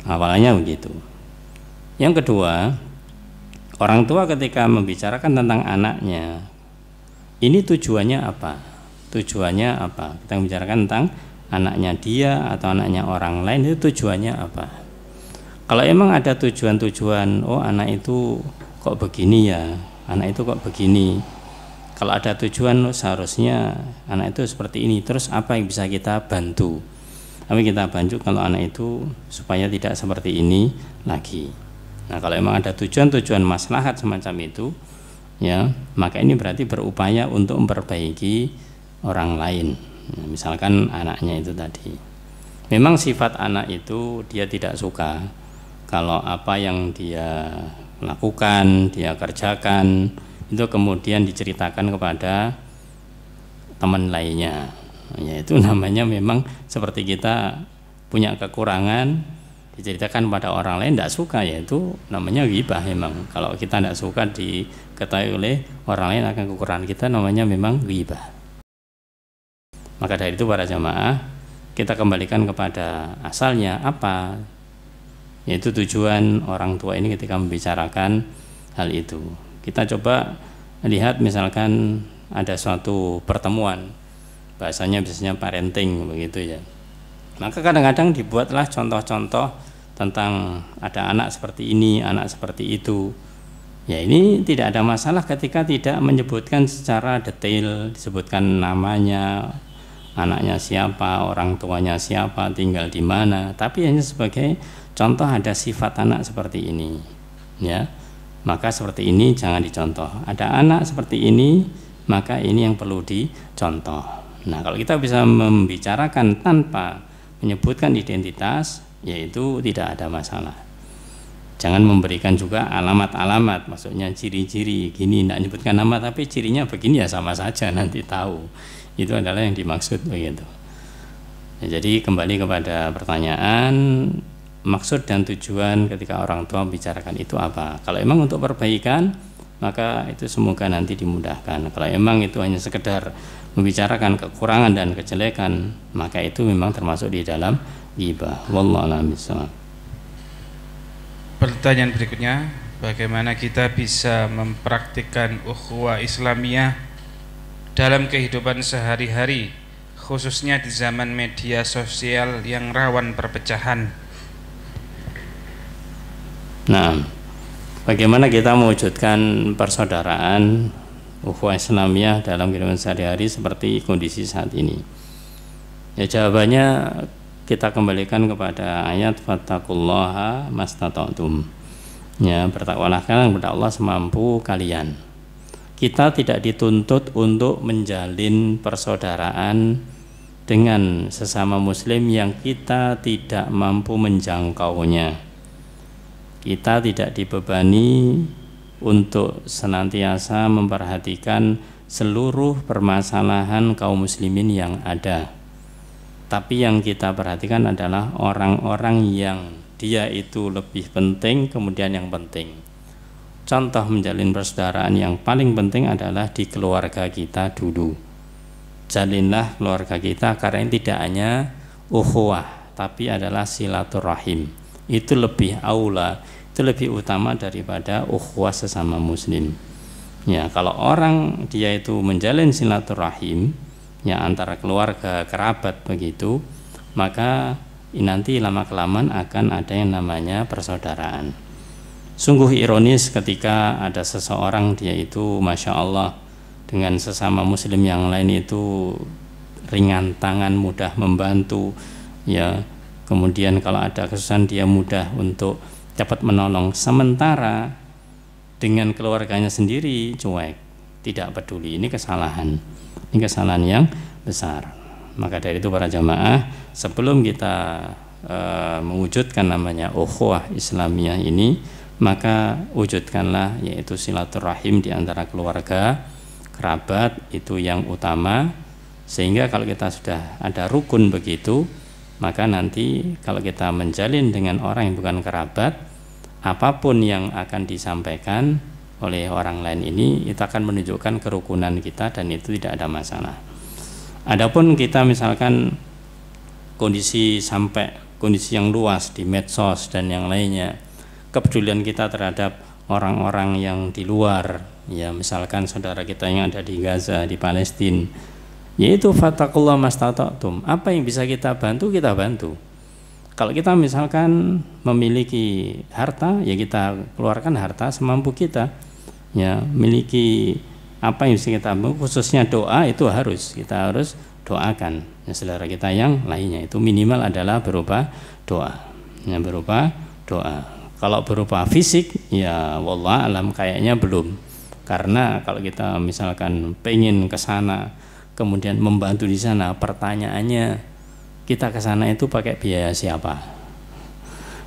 Awalnya begitu. Yang kedua, orang tua ketika membicarakan tentang anaknya, ini tujuannya apa? Tujuannya apa? Kita membicarakan tentang anaknya dia atau anaknya orang lain, itu tujuannya apa? Kalau emang ada tujuan-tujuan, oh anak itu kok begini ya, anak itu kok begini. Kalau ada tujuan, seharusnya anak itu seperti ini. Terus apa yang bisa kita bantu? Tapi kita bantu kalau anak itu supaya tidak seperti ini lagi. Nah, kalau emang ada tujuan-tujuan maslahat semacam itu, ya, maka ini berarti berupaya untuk memperbaiki orang lain. Nah, misalkan anaknya itu tadi, memang sifat anak itu dia tidak suka kalau apa yang dia lakukan, dia kerjakan, itu kemudian diceritakan kepada teman lainnya. Ya, itu namanya memang seperti kita punya kekurangan, diceritakan pada orang lain tidak suka, yaitu namanya ghibah. Memang kalau kita tidak suka diketahui oleh orang lain akan kekurangan kita, namanya memang ghibah. Maka dari itu para jamaah, kita kembalikan kepada asalnya apa, yaitu tujuan orang tua ini ketika membicarakan hal itu. Kita coba lihat misalkan ada suatu pertemuan bahasanya biasanya parenting begitu ya. Maka kadang-kadang dibuatlah contoh-contoh tentang ada anak seperti ini, anak seperti itu. Ya ini tidak ada masalah ketika tidak menyebutkan secara detail, disebutkan namanya, anaknya siapa, orang tuanya siapa, tinggal di mana, tapi hanya sebagai contoh ada sifat anak seperti ini. Ya, maka seperti ini jangan dicontoh. Ada anak seperti ini, maka ini yang perlu dicontoh. Nah, kalau kita bisa membicarakan tanpa menyebutkan identitas, yaitu tidak ada masalah. Jangan memberikan juga alamat-alamat, maksudnya ciri-ciri gini, tidak menyebutkan nama tapi cirinya begini ya sama saja, nanti tahu. Itu adalah yang dimaksud begitu. Ya, jadi kembali kepada pertanyaan, maksud dan tujuan ketika orang tua membicarakan itu apa? Kalau emang untuk perbaikan, maka itu semoga nanti dimudahkan. Kalau emang itu hanya sekedar membicarakan kekurangan dan kejelekan, maka itu memang termasuk di dalam ghibah. Wallahu a'lam bishawab. Pertanyaan berikutnya, bagaimana kita bisa mempraktikkan ukhuwah Islamiyah dalam kehidupan sehari-hari, khususnya di zaman media sosial yang rawan perpecahan? Nah, bagaimana kita mewujudkan persaudaraan ukhuwah Islamiyah dalam kehidupan sehari-hari seperti kondisi saat ini? Ya, jawabannya kita kembalikan kepada ayat fattaqullaha mastata'tum. Ya, bertakwalah kalian kepada Allah semampu kalian. Kita tidak dituntut untuk menjalin persaudaraan dengan sesama muslim yang kita tidak mampu menjangkaunya. Kita tidak dibebani untuk senantiasa memperhatikan seluruh permasalahan kaum muslimin yang ada. Tapi yang kita perhatikan adalah orang-orang yang dia itu lebih penting, kemudian yang penting. Contoh menjalin persaudaraan yang paling penting adalah di keluarga kita dulu. Jalinlah keluarga kita, karena ini tidak hanya ukhuwah, tapi adalah silaturahim. Itu lebih aula, itu lebih utama daripada ukhuwah sesama muslim. Ya, kalau orang dia itu menjalin silaturahim, ya antara keluarga, kerabat begitu, maka nanti lama-kelamaan akan ada yang namanya persaudaraan. Sungguh ironis ketika ada seseorang dia itu Masya Allah dengan sesama muslim yang lain itu ringan tangan, mudah membantu, ya. Kemudian kalau ada kesusahan dia mudah untuk dapat menolong, sementara dengan keluarganya sendiri cuek, tidak peduli. Ini kesalahan. Ini kesalahan yang besar. Maka dari itu para jamaah, sebelum kita mewujudkan namanya ukhuwah Islamiyah ini, maka wujudkanlah yaitu silaturahim di antara keluarga, kerabat, itu yang utama. Sehingga kalau kita sudah ada rukun begitu, maka nanti kalau kita menjalin dengan orang yang bukan kerabat, apapun yang akan disampaikan oleh orang lain ini, itu akan menunjukkan kerukunan kita dan itu tidak ada masalah. Adapun kita misalkan kondisi yang luas di medsos dan yang lainnya, kepedulian kita terhadap orang-orang yang di luar, ya misalkan saudara kita yang ada di Gaza, di Palestina, yaitu fattaqullaha mastata'tum. Apa yang bisa kita bantu, kita bantu. Kalau kita misalkan memiliki harta, ya kita keluarkan harta semampu kita. Ya, miliki apa yang bisa kita bantu, khususnya doa itu kita harus doakan ya, saudara kita yang lainnya. Itu minimal adalah berupa doa. Ya, berupa doa. Kalau berupa fisik, ya wallah alam kayaknya belum. Karena kalau kita misalkan pengen ke sana, kemudian membantu di sana, pertanyaannya kita ke sana itu pakai biaya siapa?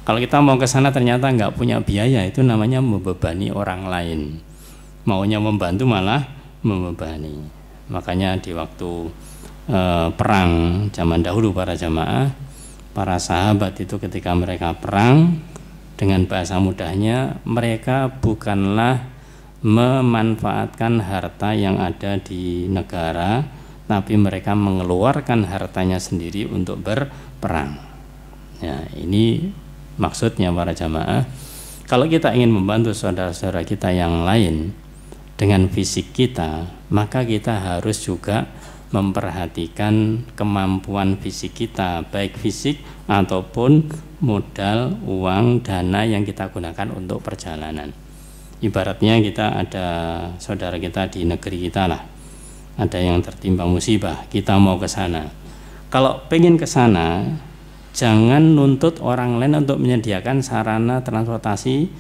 Kalau kita mau ke sana ternyata nggak punya biaya, itu namanya membebani orang lain. Maunya membantu malah membebani. Makanya di waktu perang zaman dahulu para jamaah, para sahabat itu ketika mereka perang, dengan bahasa mudahnya mereka bukanlah memanfaatkan harta yang ada di negara, tapi mereka mengeluarkan hartanya sendiri untuk berperang. Ya, ini maksudnya para jamaah. Kalau kita ingin membantu saudara-saudara kita yang lain dengan fisik kita, maka kita harus juga memperhatikan kemampuan fisik kita, baik fisik ataupun modal, uang, dana yang kita gunakan untuk perjalanan. Ibaratnya kita ada saudara kita di negeri kita lah, ada yang tertimpa musibah, kita mau ke sana. Kalau pengen ke sana, jangan nuntut orang lain untuk menyediakan sarana transportasi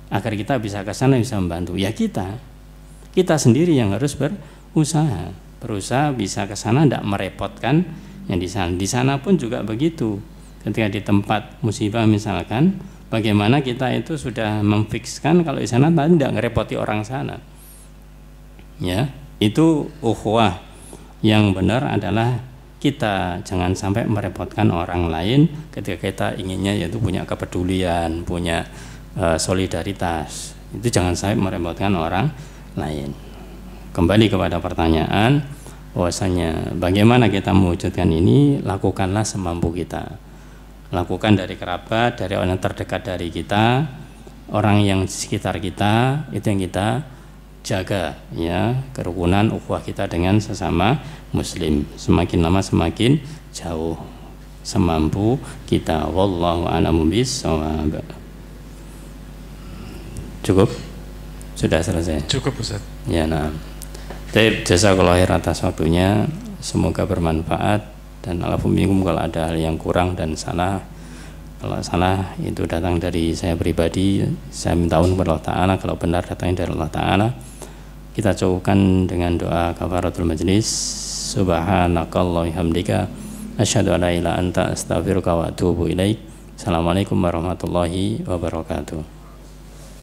agar kita bisa ke sana, bisa membantu. Ya kita sendiri yang harus berusaha bisa ke sana, tidak merepotkan yang di sana. Di sana pun juga begitu. Ketika di tempat musibah misalkan, bagaimana kita itu sudah memfikskan kalau di sana tadi tidak ngerepoti orang sana. Ya, itu ukhuwah. Yang benar adalah kita jangan sampai merepotkan orang lain ketika kita inginnya yaitu punya kepedulian, punya solidaritas. Itu jangan sampai merepotkan orang lain. Kembali kepada pertanyaan, bahwasanya bagaimana kita mewujudkan ini, lakukanlah semampu kita. Lakukan dari kerabat, dari orang yang terdekat dari kita, orang yang di sekitar kita, itu yang kita jaga, ya, kerukunan ukhuwah kita dengan sesama muslim. Semakin lama semakin jauh, semampu kita. Wallahu a'lamu bishawab. Cukup? Sudah selesai? Cukup, Ustaz. Ya, nah. Jazakallahu khairan atas waktunya, semoga bermanfaat, dan alhamdulillah kalau ada hal yang kurang dan salah, kalau salah itu datang dari saya pribadi, saya minta ampun kepada Allah Ta'ala. Kalau benar datangnya dari Allah Ta'ala. Kita cukupkan dengan doa kafaratul majlis. Subhanakallahumma hamdika asyhadu an la ilaha illa anta astaghfiruka wa atubu ilaik. Assalamualaikum warahmatullahi wabarakatuh.